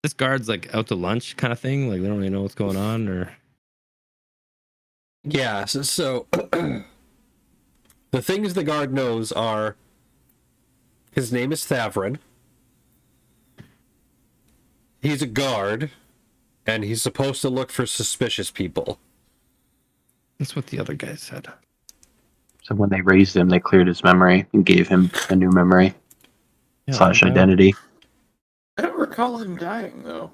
This guard's like out to lunch kind of thing. Like they don't really know what's going on, or Yeah, so the things the guard knows are his name is Thavrin. He's a guard, and he's supposed to look for suspicious people. that's what the other guy said. So when they raised him, they cleared his memory and gave him a new memory Yeah, slash not bad. identity. I don't recall him dying though.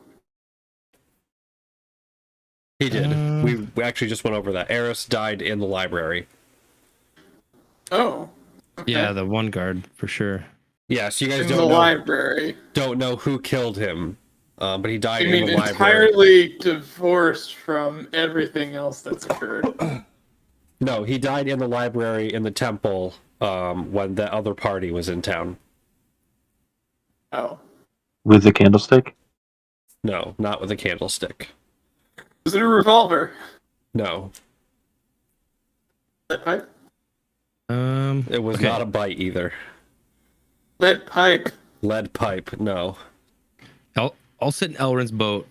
He did. We actually just went over that. Eris died in the library. Oh. Okay. Yeah, the one guard for sure. Yeah, so you guys In the don't know, library. don't know who killed him, but he died I in mean, the library. entirely divorced from everything else that's occurred. No, he died in the library in the temple when the other party was in town. Oh. With the candlestick? No, not with a candlestick. Was it a revolver? No, Lead pipe? it was okay. not a bite either. Lead pipe. Lead pipe, no. I'll sit in Elrin's boat.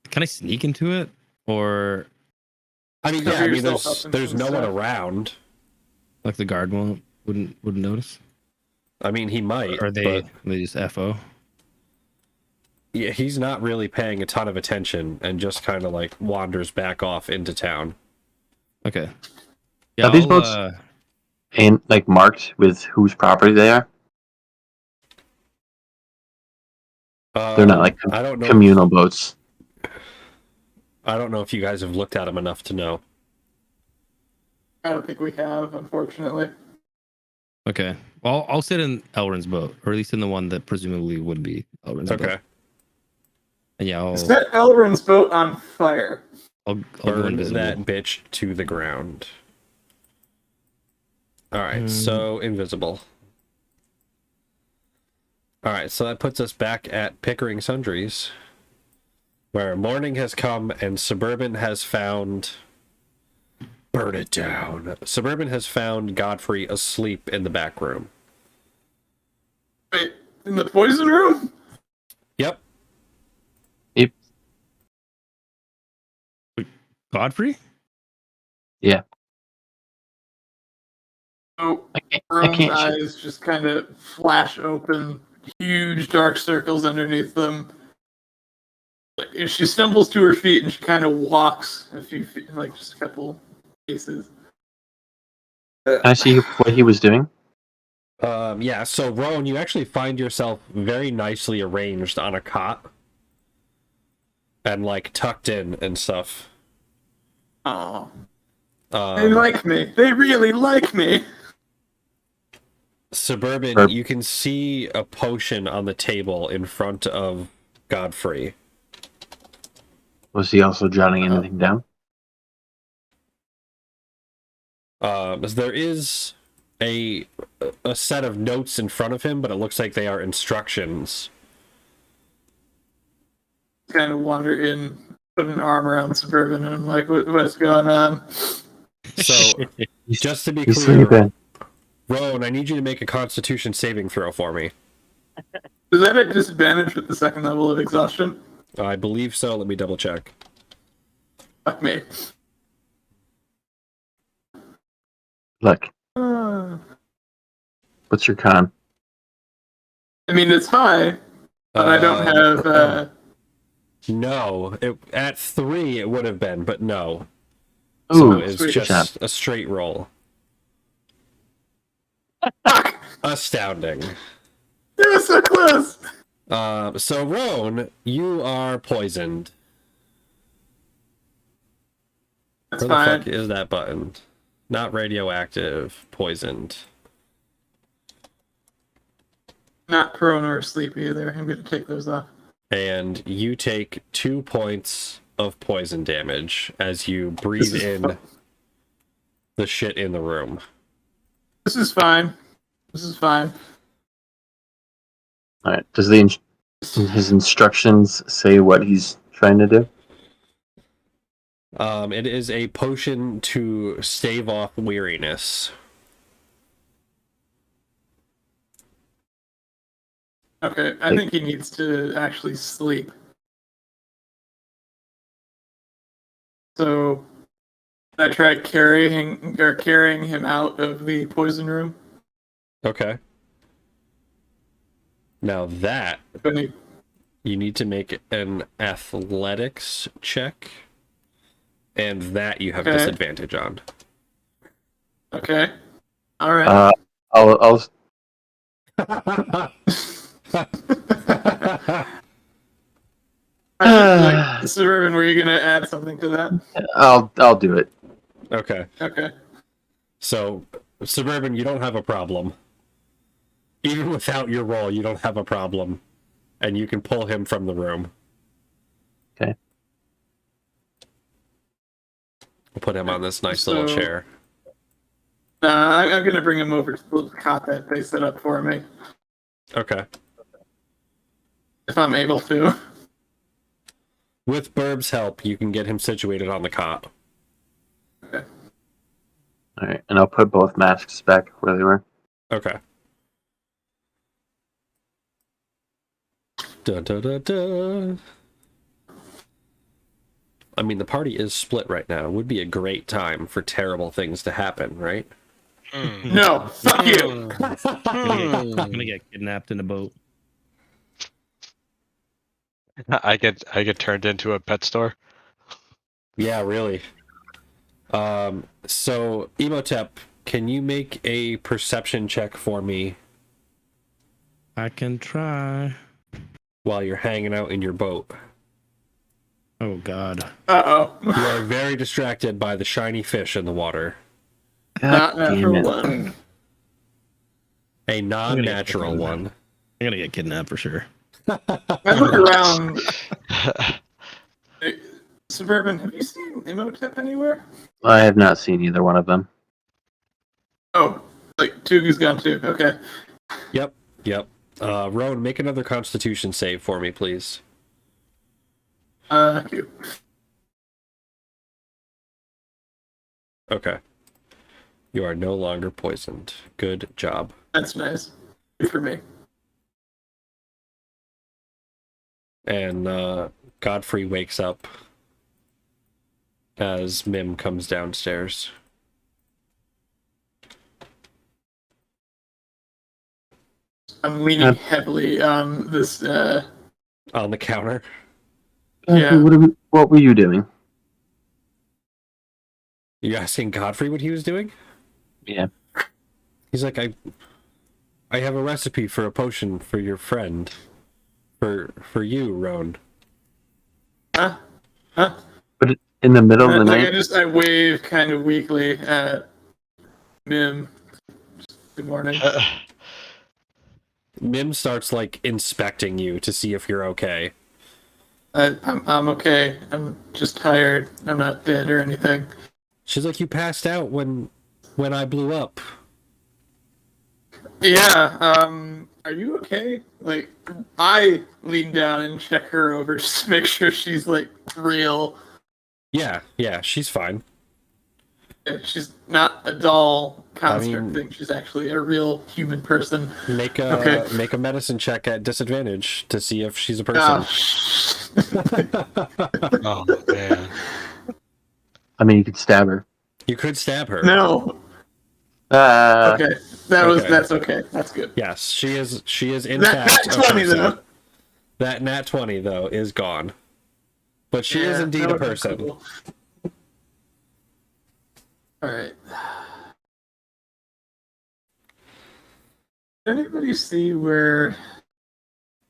Can I sneak into it, or I mean, Cover yeah, I mean, yourself there's up in there's some no one stuff. around. like the guard wouldn't notice, I mean, he might, or they but just FO? yeah, he's not really paying a ton of attention and just kind of like wanders back off into town. Okay. Yeah, Are these I'll, boats and like marked with whose property they are? They're not like I don't know. communal boats. I don't know if you guys have looked at him enough to know. I don't think we have, unfortunately. Okay. Well, I'll sit in Elrin's boat, or at least in the one that presumably would be Elrin's boat. Okay. And yeah, I'll Set Elrin's boat on fire. go Burn invisible. that bitch to the ground. Alright, so invisible. Alright, so that puts us back at Pickering Sundries, where morning has come and Suburban has found... Burn it down. Suburban has found Godfrey asleep in the back room. Wait, in the poison room? Yep. Godfrey? Yeah. Oh, I Rome's can't. eyes just kind of flash open, huge dark circles underneath them. Like, she stumbles to her feet and she kind of walks a few feet, like just a couple paces. Can I see what he was doing? Yeah, so Rowan, you actually find yourself very nicely arranged on a cot. And like tucked in and stuff. Oh, they like me. They really like me. Suburban, you can see a potion on the table in front of Godfrey. Was he also jotting anything down? There is a set of notes in front of him, but it looks like they are instructions. Kind of wander in, put an arm around Suburban, and I'm like, what's going on? So, just to be He's clear, sleeping. Rowan, I need you to make a Constitution saving throw for me. Is that at disadvantage with the second level of exhaustion? I believe so. Let me double check. Fuck me. Look, I what's your con? mean, it's high, but I don't have. No, at 3 it would have been, but no. Ooh, So it's sweet. just a straight roll. Astounding. It was so close. So Roan, you are poisoned. That's Where the fine. fuck is that button? Not radioactive, poisoned. Not prone or asleep either. I'm going to take those off. And you take 2 points of poison damage as you breathe This is in the shit in the room. This is fine. This is fine. All right. Does his instructions say what he's trying to do? It is a potion to stave off weariness. Okay, I think he needs to actually sleep. So I tried carrying him out of the poison room. Okay. Now that But he, you need to make an athletics check, and that you have Okay. disadvantage on. okay, all right. I'll Suburban, were you gonna add something to that? I'll do it. Okay. Okay. So, Suburban, you don't have a problem. Even without your roll, you don't have a problem. And you can pull him from the room. Okay. We'll put him on this nice little So- chair. I'm gonna bring him over to the cot that they set up for me, Okay. if I'm able to. With Burb's help, you can get him situated on the cot. Okay. All right, and I'll put both masks back where they were. Okay. Dun, dun, dun, dun. I mean, the party is split right now. It would be a great time for terrible things to happen, right? No, fuck you. I'm gonna get kidnapped in a boat. I get turned into a pet store. Yeah, really. So, Emotep, can you make a perception check for me I can try. while you're hanging out in your boat? Oh God. Uh You oh. are very distracted by the shiny fish in the water. Not God damn natural it. one. A non-natural one. I'm gonna get kidnapped for sure. I look around. Suburban, have you seen Imhotep anywhere? I have not seen either one of them. Oh, like Tugu's gone too. Okay. Yep. Rowan, make another Constitution save for me, please. You. Okay. You are no longer poisoned. Good job. That's nice. Good for me. And Godfrey wakes up as Mim comes downstairs. I'm leaning heavily on this. On the counter. Yeah. What were you doing? You asking Godfrey what he was doing? Yeah. He's like, I have a recipe for a potion for your friend. For you, Roan. Huh? But in the middle of the Like night? I wave kind of weakly at Mim. Good morning. Mim starts like inspecting you to see if you're okay. I'm okay. I'm just tired. I'm not dead or anything. She's like, you passed out when I blew up. Yeah. Are you okay? Like, I lean down and check her over just to make sure she's like real. Yeah, she's fine. She's not a doll construct mean- thing. She's actually a real human person. Make a medicine check at disadvantage to see if she's a person. Oh man. I mean, you could stab her. You could stab her. No. Uh, Okay. Okay. That's okay. That's good. Yes, she is in That fact a 20 person. though. That nat 20 though is gone. But she is Yeah, indeed that a would've been person. cool. All right. Did anybody see where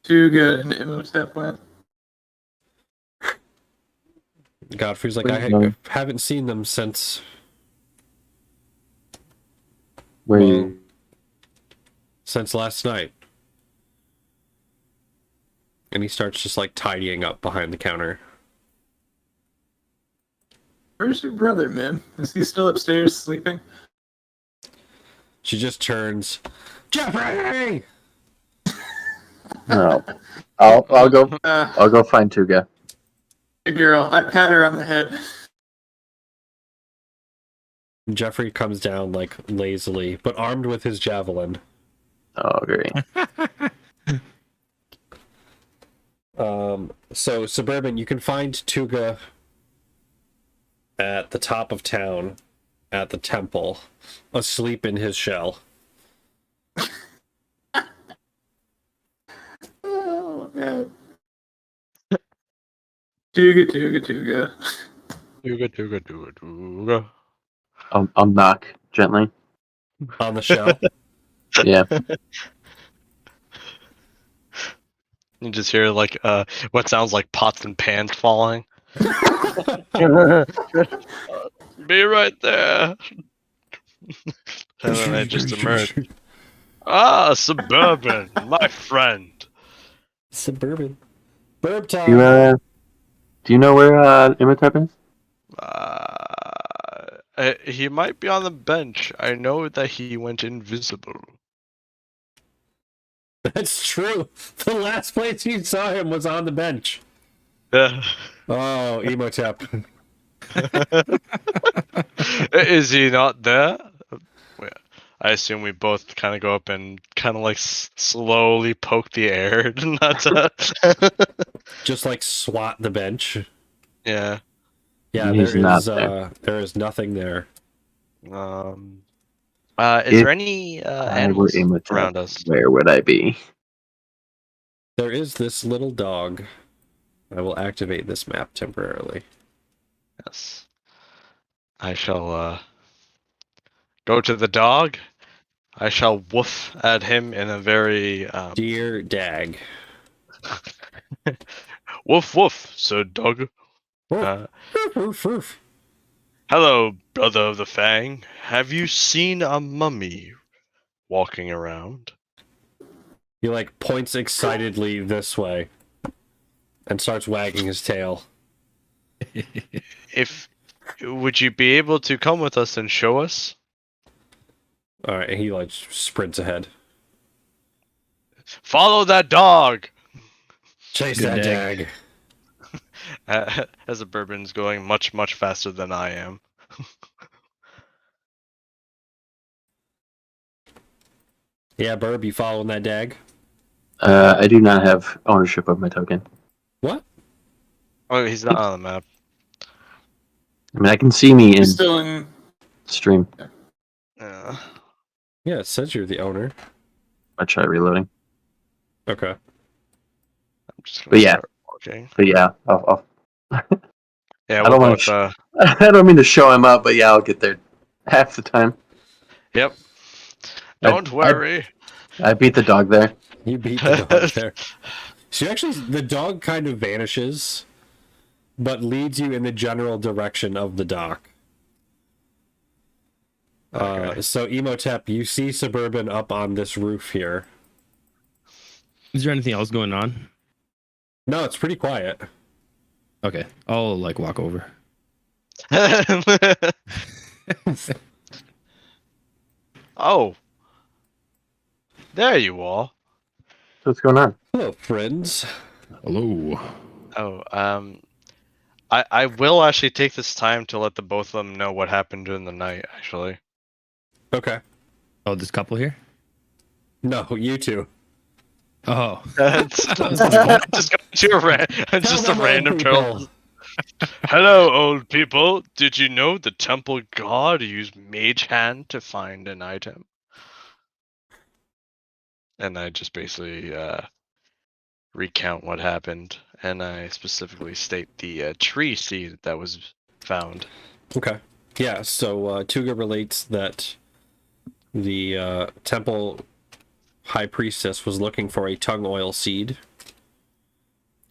Tuga and Imhotep went? Godfrey's like, haven't seen them since where Well- you? since last night. And he starts just like tidying up behind the counter. Where's your brother, man? Is he still upstairs sleeping? She just turns, Jeffrey! No. I'll go Uh, I'll go find Tuga. good girl. I pat her on the head. Jeffrey comes down like lazily, but armed with his javelin. Oh, great. So Suburban, you can find Tuga at the top of town, at the temple, asleep in his shell. Oh man. Tuga. Tuga. I'll knock gently. On the shell. Yeah. You just hear like what sounds like pots and pans falling. Be right there. And then they just emerge. Ah, Suburban, my friend. Suburban. Burb Do you, time. do you know where Imhotep is? He might be on the bench. I know that he went invisible. That's true. The last place you saw him was on the bench. Yeah. Oh, Emotep. Is he not there? I assume we both kind of go up and kind of like slowly poke the air. Not to... Just like swat the bench. Yeah. Yeah, He's not there. There is nothing there. Is If there any I were animals Imhotep, around us? where would I be? There is this little dog. I will activate this map temporarily. Yes. I shall go to the dog. I shall woof at him in a very Dear Dag. woof woof, Sir Dog. Woof, woof, woof. Hello, brother of the Fang. Have you seen a mummy walking around? He like points excitedly this way and starts wagging his tail. Would you be able to come with us and show us? All right, and he like sprints ahead. Follow that dog. Chase Good that dag. dag. As a bourbon's going much faster than I am. Yeah, Burb, you following that dag? I do not have ownership of my token. What? Oh, he's not on the map. I mean, I can see me in He's still in. stream. Yeah. Yeah, it says you're the owner. I try reloading. Okay. I'm just gonna But yeah. start walking. But yeah, I'll Yeah, I we'll don't wanna both. I don't mean to show him up, but yeah, I'll get there half the time. Yep. I- Don't worry. I beat the dog there. You beat the dog there. So actually, the dog kind of vanishes, but leads you in the general direction of the dock. Okay. So Emotep, you see Suburban up on this roof here. Is there anything else going on? No, it's pretty quiet. Okay, I'll like walk over. Oh. There you are. So what's going on? Hello, friends. Hello. Oh, I will actually take this time to let the both of them know what happened during the night, actually. Okay. Oh, this couple here? No, you two. Oh, just go to just a them, old random people. turtle. Hello, old people. Did you know the temple god used mage hand to find an item? And I just basically recount what happened, and I specifically state the tree seed that was found. Okay. Yeah, so Tuga relates that the temple high priestess was looking for a tongue oil seed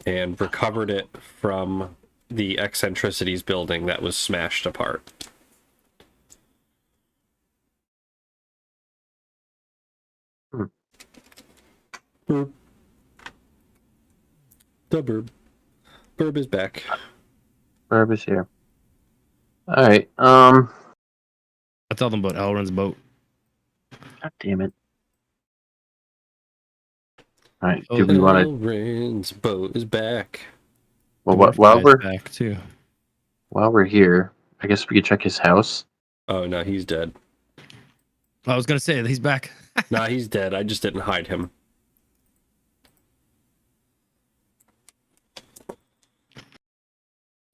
and recovered it from the eccentricities building that was smashed apart. Burb. The Burb. Burb is back. Burb is here. Alright, I tell them about Elrond's boat. God damn it. Alright, do we want to... Elrond's boat is back. Well, The Murphy while guy's we're back too. here, I guess we could check his house. Oh, no, he's dead. I was gonna say that he's back. Nah, he's dead. I just didn't hide him.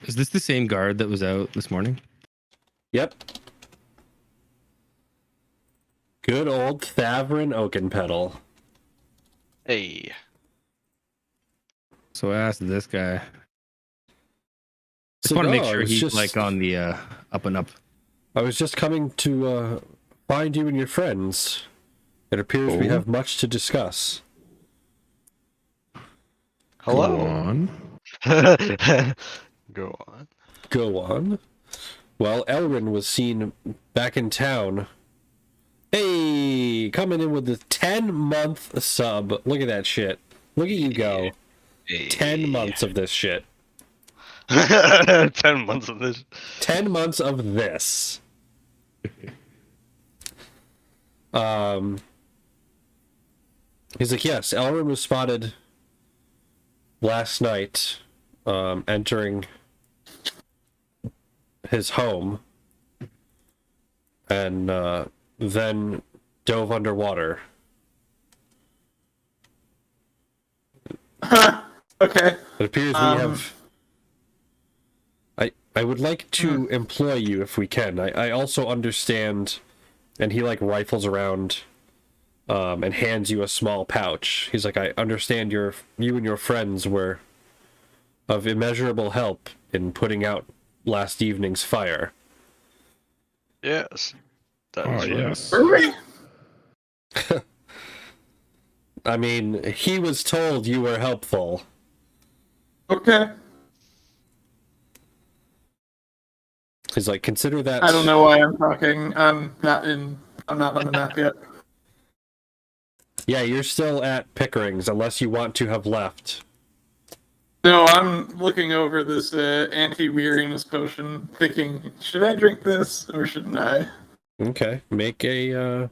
Is this the same guard that was out this morning? Yep. Good old Thavrin Oakenpetal. Hey. So I asked this guy. Just So want to no, make I sure was he's just- like on the up and up. I was just coming to find you and your friends. It appears we Oh. have much to discuss. Go Hello. on. Go on. Go on. Well, Elrin was seen back in town. Hey, coming in with the 10-month sub. Look at that shit. Look at you go. 10 months of this shit. 10 months of this. 10 months of this. He's like, yes, Elrin was spotted last night, entering his home, and then dove underwater. Okay. It appears we have. I would like to employ you if we can. I also understand, and he like rifles around, and hands you a small pouch. He's like, I understand you and your friends were of immeasurable help in putting out last evening's fire. Yes. That Oh, is right. yes. Were we? I mean, he was told you were helpful. Okay. He's like, consider that. I don't know why I'm talking. I'm not on the map yet. Yeah, you're still at Pickering's, unless you want to have left. No, I'm looking over this anti-weariness potion, thinking, should I drink this or shouldn't I? Okay, make a,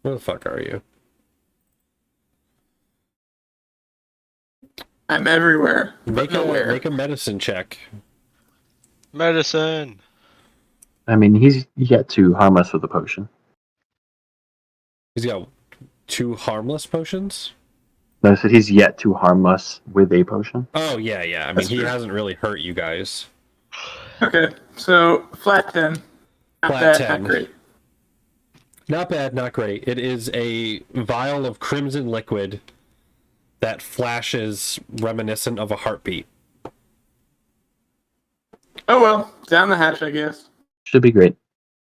where the fuck are you? I'm everywhere, but Make nowhere. make a medicine check. Medicine. I mean, he's yet to harm us with a potion. He's got 2 harmless potions? No, I said he's yet to harm us with a potion. Oh, yeah. I mean, That's he true. hasn't really hurt you guys. Okay, so flat 10. Not Flat bad, 10. not great. Not bad, not great. It is a vial of crimson liquid that flashes reminiscent of a heartbeat. Oh well, down the hatch, I guess. Should be great.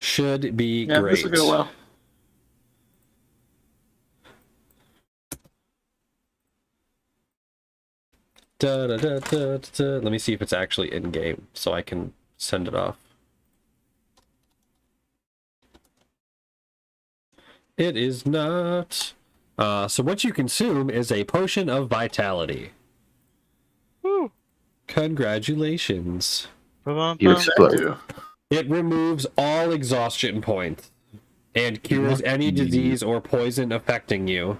Should be Yeah, great. this will go well. Let me see if it's actually in game so I can send it off. It is not. So what you consume is a potion of vitality. Woo. Congratulations. You explode. Too. It removes all exhaustion points and cures any disease or poison affecting you.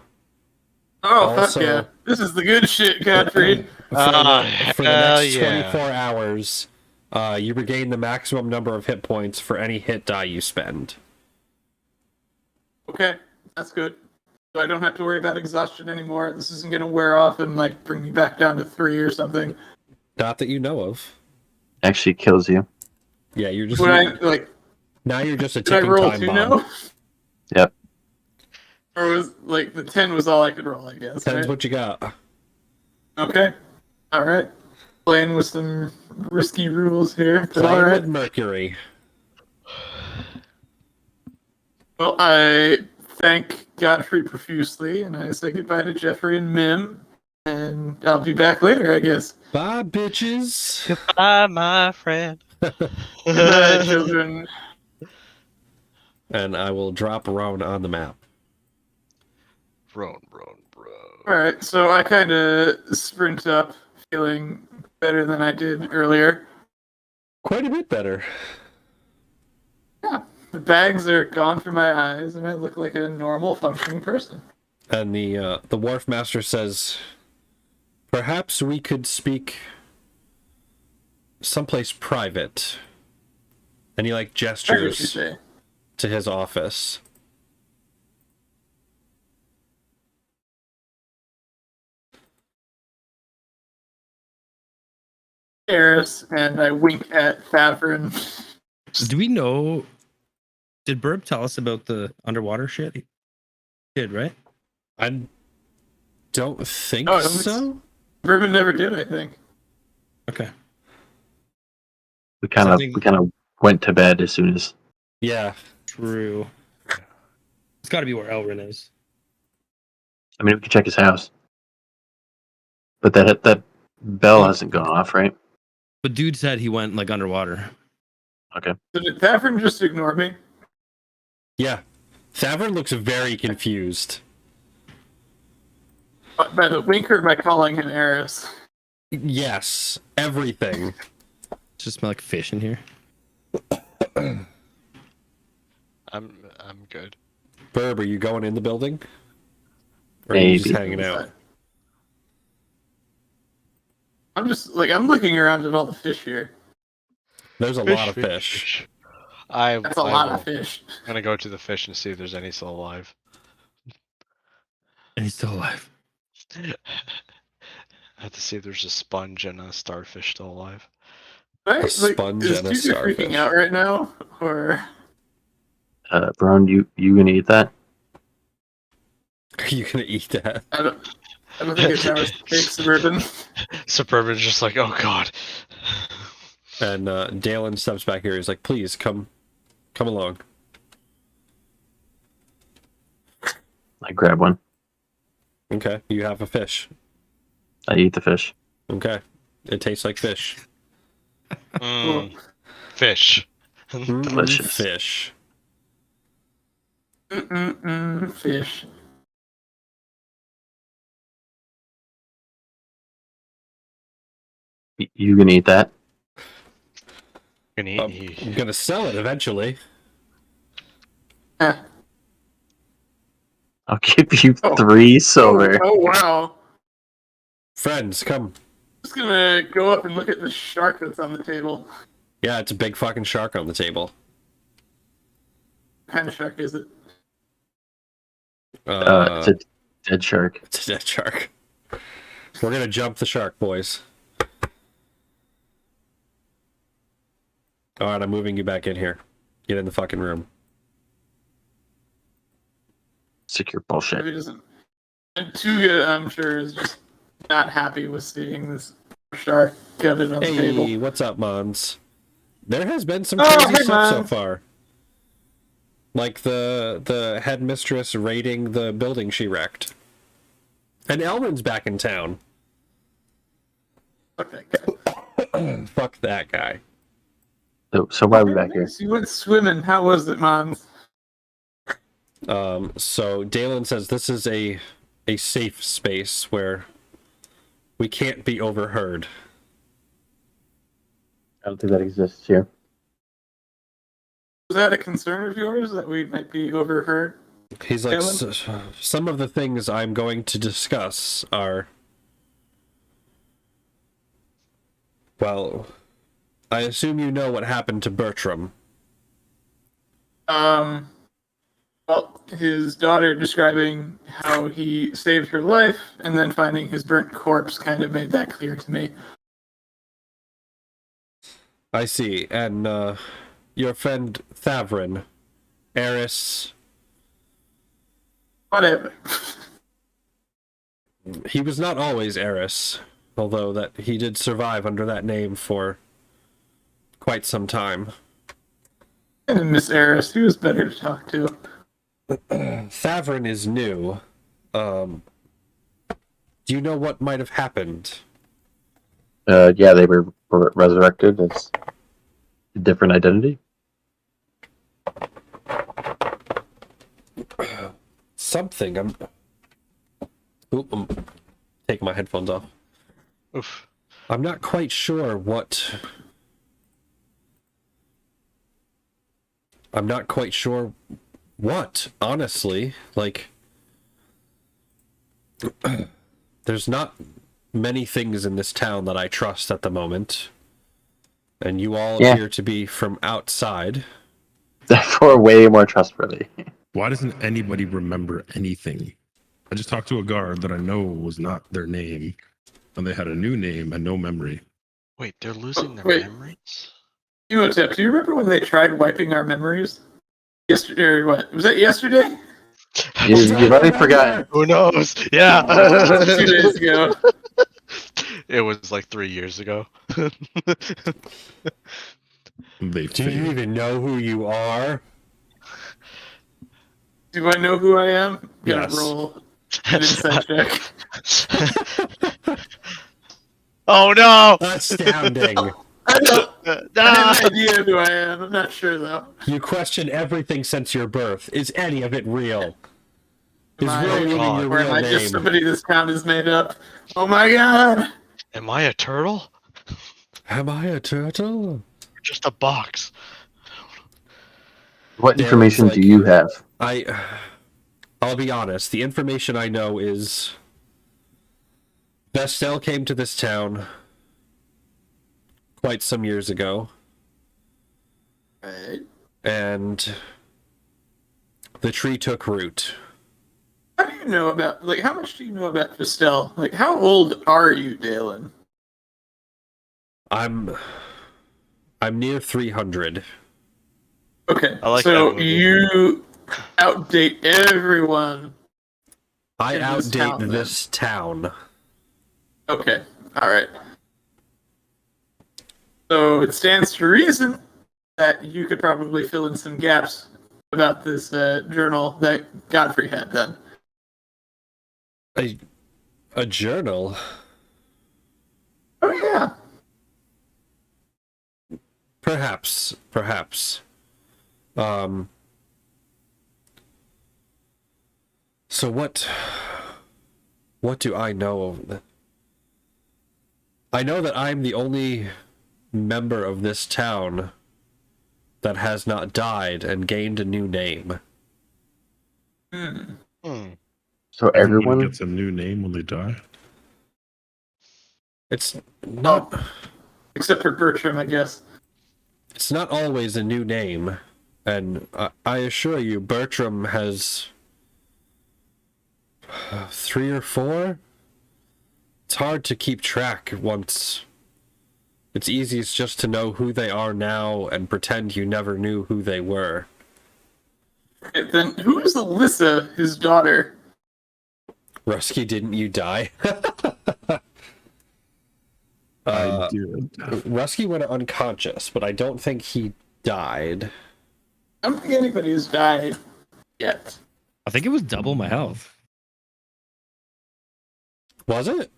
Oh, Also- fuck yeah. This is the good shit, Godfrey. For the hell next yeah. 24 hours, you regain the maximum number of hit points for any hit die you spend. Okay, that's good. So I don't have to worry about exhaustion anymore. This isn't going to wear off and, like, bring me back down to 3 or something. Not that you know of. Actually kills you. Yeah, you're just Would I, like, now you're just a did I ticking roll time 2 bomb. now? Yep. Or was, like, the 10 was all I could roll, I guess, Depends right? what you got. Okay. Alright. Playing with some risky rules here. But Playing alright. with Mercury. Well, I thank Godfrey profusely, and I say goodbye to Jeffrey and Mim, and I'll be back later, I guess. Bye, bitches. Goodbye, my friend. Goodbye, children. And I will drop Roan on the map. Roan. Alright, so I kind of sprint up, feeling better than I did earlier. Quite a bit better. Yeah, the bags are gone from my eyes, and I look like a normal functioning person. And the wharf master says, perhaps we could speak someplace private. And he like That's what you gestures say. to his office. Eris, and I wink at Favrin. Do we know? Did Burb tell us about the underwater shit? He did, right? I don't think Oh, I don't think so. Bourbon never did, I think. Okay. We kind of went to bed as soon as. Yeah. True. It's got to be where Elrin is. I mean, we can check his house, but that bell hasn't gone off, right? But dude said he went like underwater. Okay. So did Favrin just ignore me? Yeah. Thavern looks very confused. By the winker, by calling him Eris. Yes. Everything. Just smell like fish in here. I'm good. Burb, are you going in the building? Or are you just Maybe. hanging out? I'm looking around at all the fish here. There's a lot of fish. That's a lot of fish. I'm gonna go to the fish and see if there's any still alive. And he's still alive. I have to see if there's a sponge and a starfish still alive. Right? sponge is and a Tuesday starfish. freaking out right now? Or Brown, you gonna eat that? Are you gonna eat that? I don't think it's ours to take Suburban. Suburban's just like, oh god. And Dalen steps back here. He's like, please come along. I grab one. Okay, you have a fish. I eat the fish. Okay, it tastes like fish. Fish. Delicious. Fish. Fish. You gonna eat that? Gonna eat. I'm gonna sell it eventually. Eh. I'll give you Oh. 3 silver. Oh wow. Friends, come. Just gonna go up and look at the shark that's on the table. Yeah, it's a big fucking shark on the table. What kind of shark is it? It's a dead shark. It's a dead shark. We're gonna jump the shark, boys. Alright, I'm moving you back in here. Get in the fucking room. Secure Maybe bullshit. it doesn't. And Tuga, I'm sure, is just not happy with seeing this shark gutted on the Hey, table. what's up, Mons? There has been some Oh, crazy hey, stuff so Mons. far. Like the headmistress raiding the building she wrecked. And Elrin's back in town. Fuck that guy. Fuck that guy. So why are we back here? You went swimming. How was it, Mons? So Dalen says this is a safe space where we can't be overheard. I don't think that exists here. Was that a concern of yours that we might be overheard? He's like, Dalen? some of the things I'm going to discuss are, well, I assume you know what happened to Bertram. Well, his daughter describing how he saved her life and then finding his burnt corpse kind of made that clear to me. I see. And your friend Thavrin, Eris, Whatever. he was not always Eris, although that he did survive under that name for quite some time. And Miss Eris, he was better to talk to. Thavrin is new. Do you know what might have happened? Yeah, they were resurrected. It's a different identity. Something. I'm taking my headphones off. Oof. I'm not quite sure what. I'm not quite sure what, honestly. Like, there's not many things in this town that I trust at the moment. and you all Yeah. appear to be from outside. Therefore, way more trustworthy. Why doesn't anybody remember anything? I just talked to a guard that I know was not their name, and they had a new name and no memory. Wait, they're losing their wait. memories? Imhotep, do you remember when they tried wiping our memories? Yesterday, or what? Was that yesterday? You've already forgotten. Who knows? Yeah. 2 days ago. It was like 3 years ago. They Do you failed. even know who you are? Do I know who I am? Gonna Yes. roll an insight check. Oh no! Astounding. I know. I Ah! have an idea who I am. I'm not sure though. You question everything since your birth. Is any of it real? Is Am I- real meaning God. your Or am real I just name? somebody this town has made up? Oh my god! Am I a turtle? Am I a turtle? Or just a box? What There, information it's do like- you have? I'll be honest. The information I know is Vestel came to this town quite some years ago, Right. and the tree took root. How do you know about, like, how much do you know about Vestel? Like, how old are you, Dalen? I'm near 300. Okay, I like so that movie. you outdate everyone. I In this outdate town, then. this town. Okay, alright. So it stands to reason that you could probably fill in some gaps about this journal that Godfrey had then. A journal? Oh, yeah. Perhaps. So what do I know of? I know that I'm the only member of this town that has not died and gained a new name. Hmm. So Everybody everyone. gets a new name when they die. It's not Except for Bertram, I guess. it's not always a new name, and I assure you Bertram has 3 or 4. It's hard to keep track once. It's easiest just to know who they are now and pretend you never knew who they were. And then who is Alyssa, his daughter? Rusky, didn't you die? I did. Rusky went unconscious, but I don't think he died. I don't think anybody has died yet. I think it was double my health. Was it?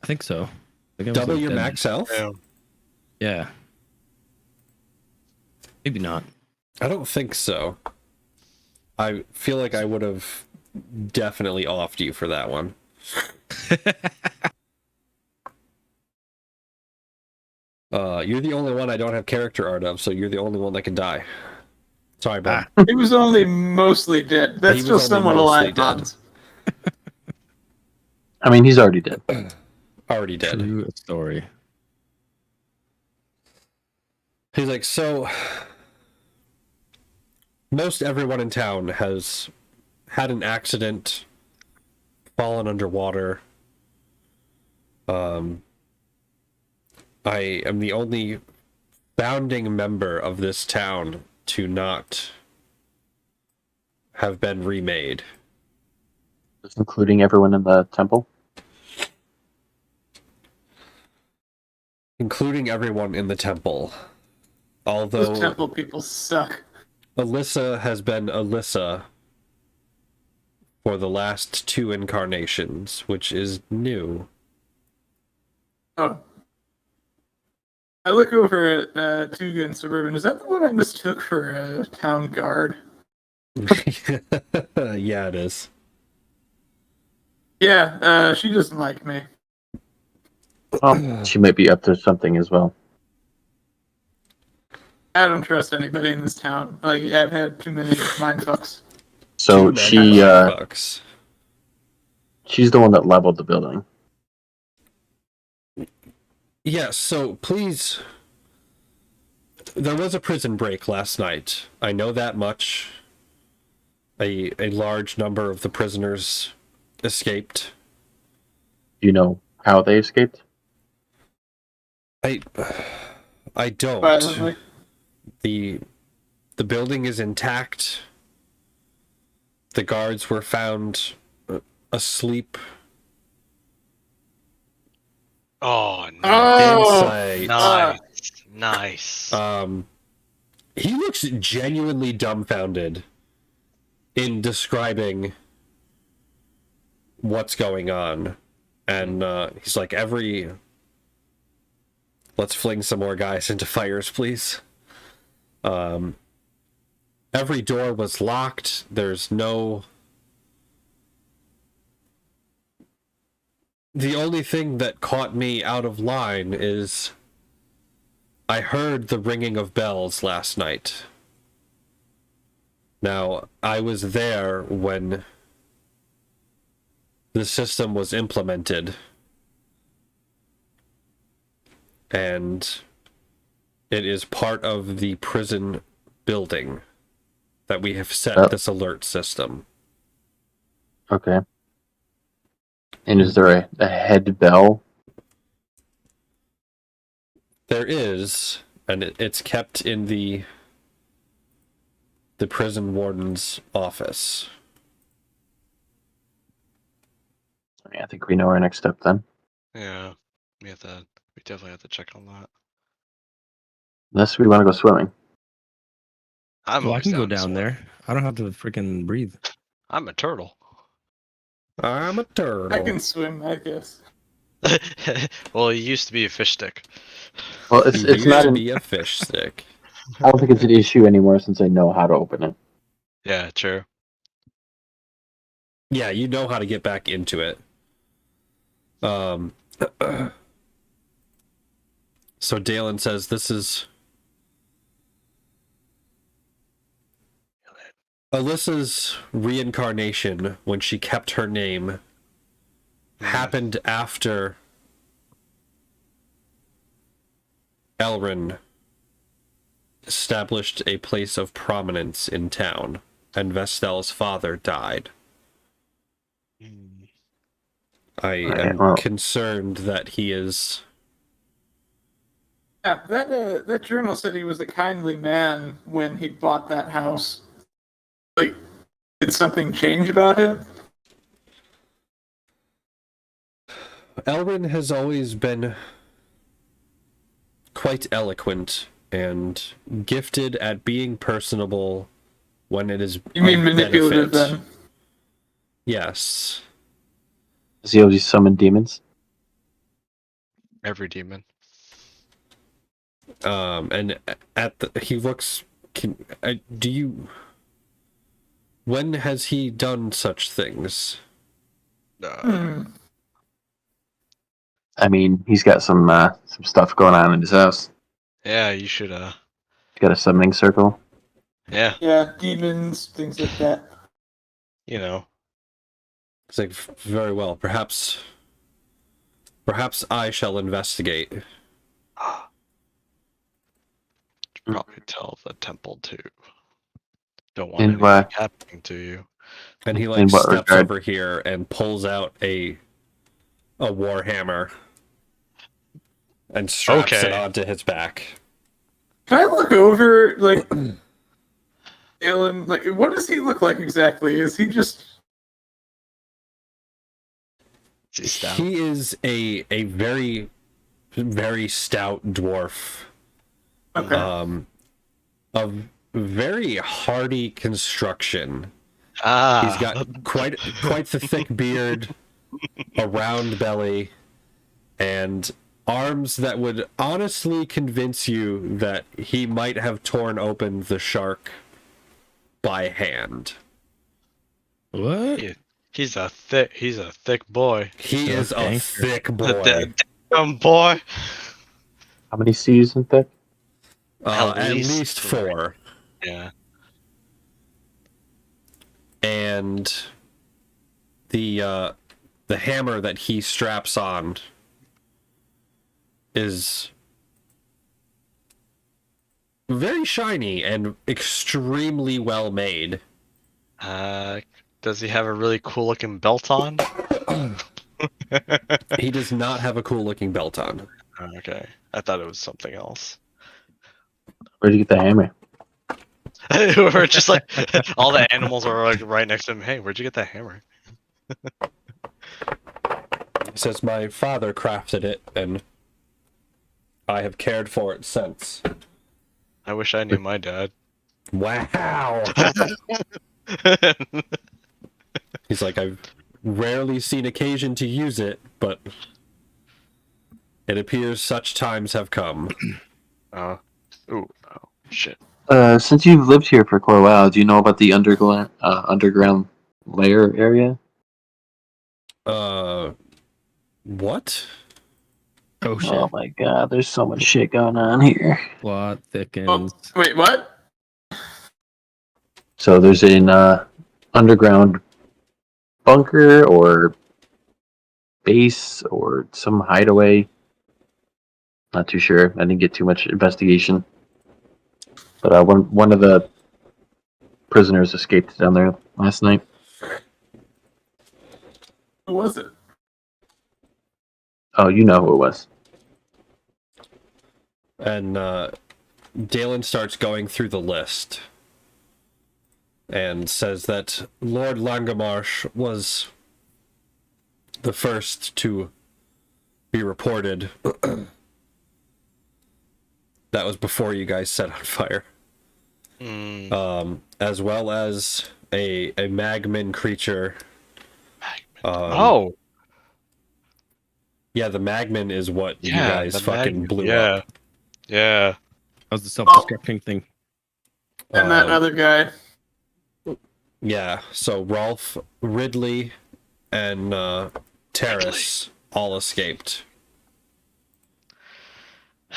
I think so. I think I was Double like your dead. max health? Yeah. Maybe not. I don't think so. I feel like I would have definitely offed you for that one. You're the only one I don't have character art of, so you're the only one that can die. Sorry, bud. He was only mostly dead. That's He still was only somewhat mostly alive, dead. Hans. I mean, he's already dead. Already dead. True story. He's like, so most everyone in town has had an accident, fallen underwater. I am the only founding member of this town to not have been remade. Including everyone in the temple. Including everyone in the temple. Those Although temple people suck. Alyssa has been Alyssa for the last 2 incarnations, which is new. Oh. I look over at Tuga and Suburban. Is that the one I mistook for a town guard? Yeah, it is. Yeah, she doesn't like me. Oh, she might be up to something as well. I don't trust anybody in this town. Like, I've had too many mind fucks. So Two she, bucks. she's the one that leveled the building. Yeah, so please There was a prison break last night. I know that much. A large number of the prisoners escaped. Do you know how they escaped? I don't. Violently. The building is intact. The guards were found asleep Oh no! Oh, inside. Nice. He looks genuinely dumbfounded in describing what's going on. And he's like, let's fling some more guys into fires, please. Every door was locked. There's no... The only thing that caught me out of line is I heard the ringing of bells last night. Now, I was there when the system was implemented, and it is part of the prison building that we have set this alert system. Okay. And is there a head bell? There is, and it's kept in the prison warden's office. I think we know our next step then. Yeah, we definitely have to check on that. Unless we want to go swimming. I'm Well, I always can go down to down swim. there. I don't have to freaking breathe. I'm a turtle. I'm a turtle. I can swim, I guess. Well, it used to be a fish stick. Well, He it's used not. to be a fish stick. I don't think it's an issue anymore since I know how to open it. Yeah, true. Yeah, you know how to get back into it. So Dalen says this is Alyssa's reincarnation when she kept her name happened after Elrin established a place of prominence in town, and Vestel's father died. I am concerned that he is... Yeah, that journal said he was a kindly man when he bought that house. Like, did something change about him? Elrin has always been quite eloquent and gifted at being personable when it is You mean of manipulative benefit. then? Yes. Does he always summon demons? Every demon. And he looks... When has he done such things? I mean, he's got some stuff going on in his house. Yeah, you should. He's got a summoning circle. Yeah, Yeah, demons, things like that. you know. It's like, very well. Perhaps I shall investigate. Should probably tell the temple too. Don't want In anything what? happening to you. And he In what steps regard? over here and pulls out a warhammer and straps it Okay. onto his back. Can I look over, like, Alan, like, what does he look like exactly? Is he just... Is he stout? He is a very, very stout dwarf. Okay. Of very hardy construction. Ah, He's got quite the thick beard, a round belly, and arms that would honestly convince you that he might have torn open the shark by hand. What? he's a thick boy. He is a Okay. thick boy. That damn boy. How many C's in thick? At least 4. Yeah. And the hammer that he straps on is very shiny and extremely well made. Does he have a really cool looking belt on? He does not have a cool looking belt on. Okay, I thought it was something else. Where'd you get the hammer? We're just like all the animals are like right next to him. Hey, where'd you get that hammer? He says, my father crafted it, and I have cared for it since. I wish I knew my dad. Wow. He's like, I've rarely seen occasion to use it, but it appears such times have come. Oh shit. Since you've lived here for quite a while, do you know about the underground layer area? What? Oh shit. Oh my god, there's so much shit going on here. Plot Oh, thickens. wait, what? So there's an underground bunker or base or some hideaway. Not too sure. I didn't get too much investigation. But one of the prisoners escaped down there last night. Who was it? Oh, you know who it was. And Dalen starts going through the list and says that Lord Langamarsh was the first to be reported. That was before you guys set on fire. As well as a magmin creature. Oh, Yeah, the magmin is what you yeah, guys the fucking magnet. blew Yeah, up. yeah. That was the self-destructing thing. And that other guy. Yeah, so Rolf, Ridley, and Terrace all escaped.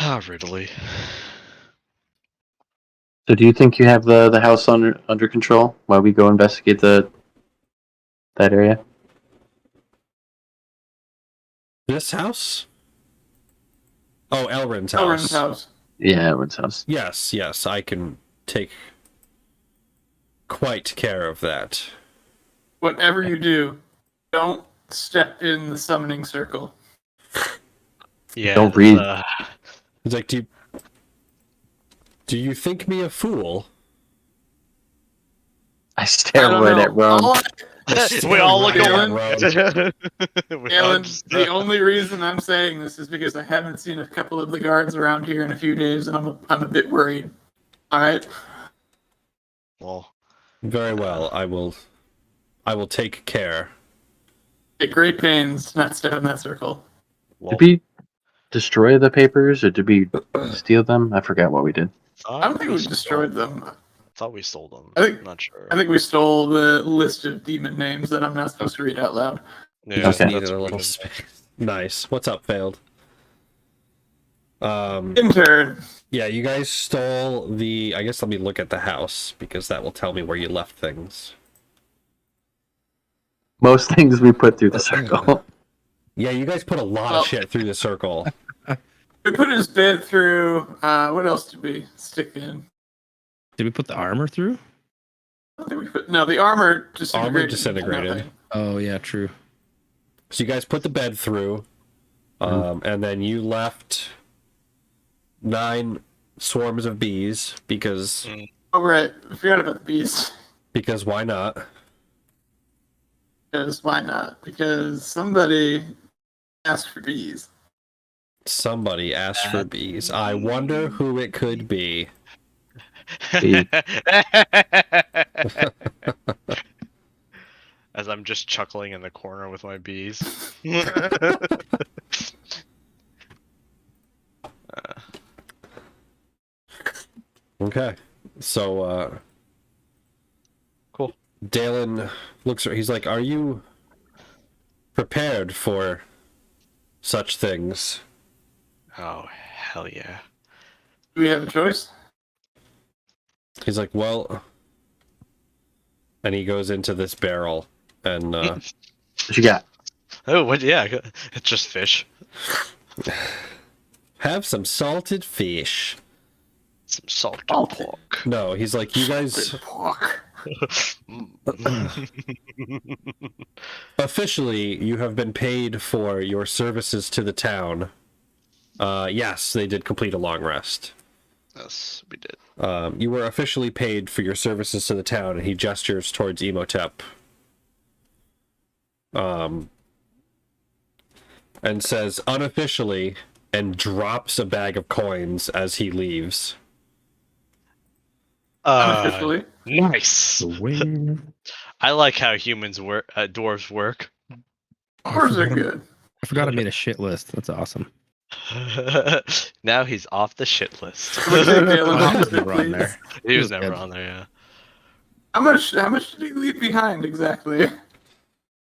Ah, Ridley. So do you think you have the house under control while we go investigate that area? This house? Oh, Elrin's house. Elrin's house. Yeah, everyone's house. Yes, I can take quite care of that. Whatever you do, don't step in the summoning circle. Yeah. Don't breathe. It's like, do you think me a fool? I stare I don't right know. at Ron. We all look Right over. at Alan, the only reason I'm saying this is because I haven't seen a couple of the guards around here in a few days, and I'm a bit worried. All right. Well, Very well, I will take care. Take great pains not step in that circle. Did we destroy the papers or did we steal them? I forgot what we did. I don't think we destroyed them. Thought we stole them. I think- Not sure. I think we stole the list of demon names that I'm not supposed to read out loud. You Yeah, just Okay. needed that's a little weird. space. Nice. What's up, Failed? Intern. Yeah, you guys stole the... I guess let me look at the house, because that will tell me where you left things. Most things we put through the circle. Yeah, you guys put a lot Well- of shit through the circle. We put his bed through. What else did we stick in? Did we put the armor through? I don't think we put. No, the armor disintegrated. Armor disintegrated. Nothing. Oh yeah, true. So you guys put the bed through, and then you left 9 swarms of bees, because Oh right, I forgot about the bees. why not? Because why not? Because somebody asked for bees. Somebody asked for bees. I wonder who it could be. As I'm just chuckling in the corner with my bees. Okay. So, Cool. Dalen looks, he's like, are you prepared for such things? Oh, hell yeah. Do we have a choice? He's like, well, and he goes into this barrel and What you got? Oh, what? Yeah, it's just fish. have some salted fish. Some salted Oh. pork. No, he's like, you guys Pork. officially you have been paid for your services to the town. Yes, they did complete a long rest. Yes, we did. You were officially paid for your services to the town, and he gestures towards Emotep. And says unofficially, and drops a bag of coins as he leaves. Unofficially. Nice. The wing. I like how humans work, dwarves work. Oh, I Dwarves are forgot good. I forgot I made a shit list. That's awesome. Now he's off the shit list. Would you take Galen Oh, off he was of it, never on please? there. He was Good. never on there, yeah. How much did he leave behind exactly?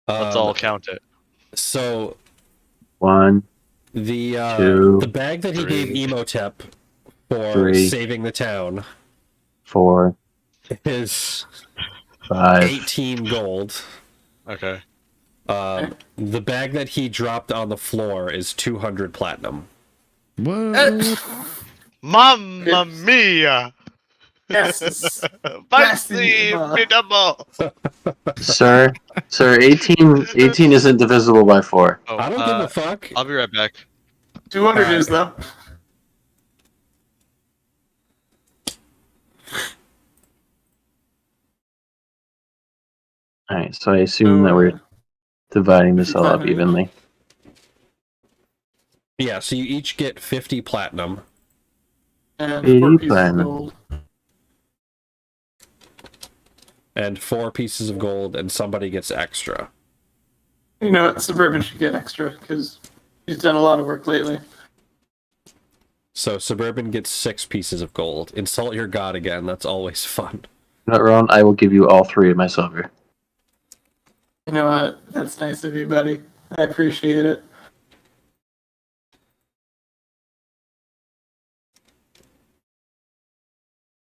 Let's all count it. So 1, the 2, the bag that he gave three, Emotep for 3, saving the town 4, is 5. 18 gold. Okay. The bag that he dropped on the floor is 200 platinum. What? Mamma mia! Yes. Fancy double. Sir, 18 isn't divisible by 4. Oh, I don't give a fuck. I'll be right back. 200 is though. Alright, so I assume that we're dividing this all up Platinum. evenly. Yeah, so you each get 50 platinum. And 80 4 pieces of platinum. gold. And 4 pieces of gold, and somebody gets extra. You know what? Suburban should get extra because he's done a lot of work lately. So Suburban gets 6 pieces of gold. Insult your god again, that's always fun. Not wrong, I will give you all 3 of my silver. You know what? That's nice of you, buddy. I appreciate it.